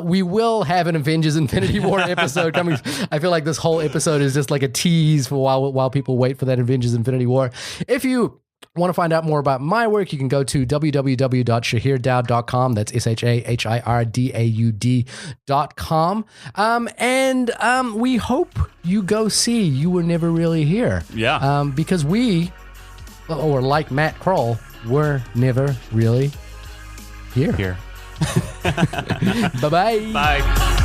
We will have an Avengers Infinity War episode coming. I feel like this whole episode is just like a tease for while people wait for that Avengers Infinity War. If you want to find out more about my work, you can go to www.shahirdaud.com. That's SHAHIRDAUD.com. And we hope you go see You Were Never Really Here. Yeah. Because we, or like Matt Kroll, were never really here. Here. Bye-bye. Bye.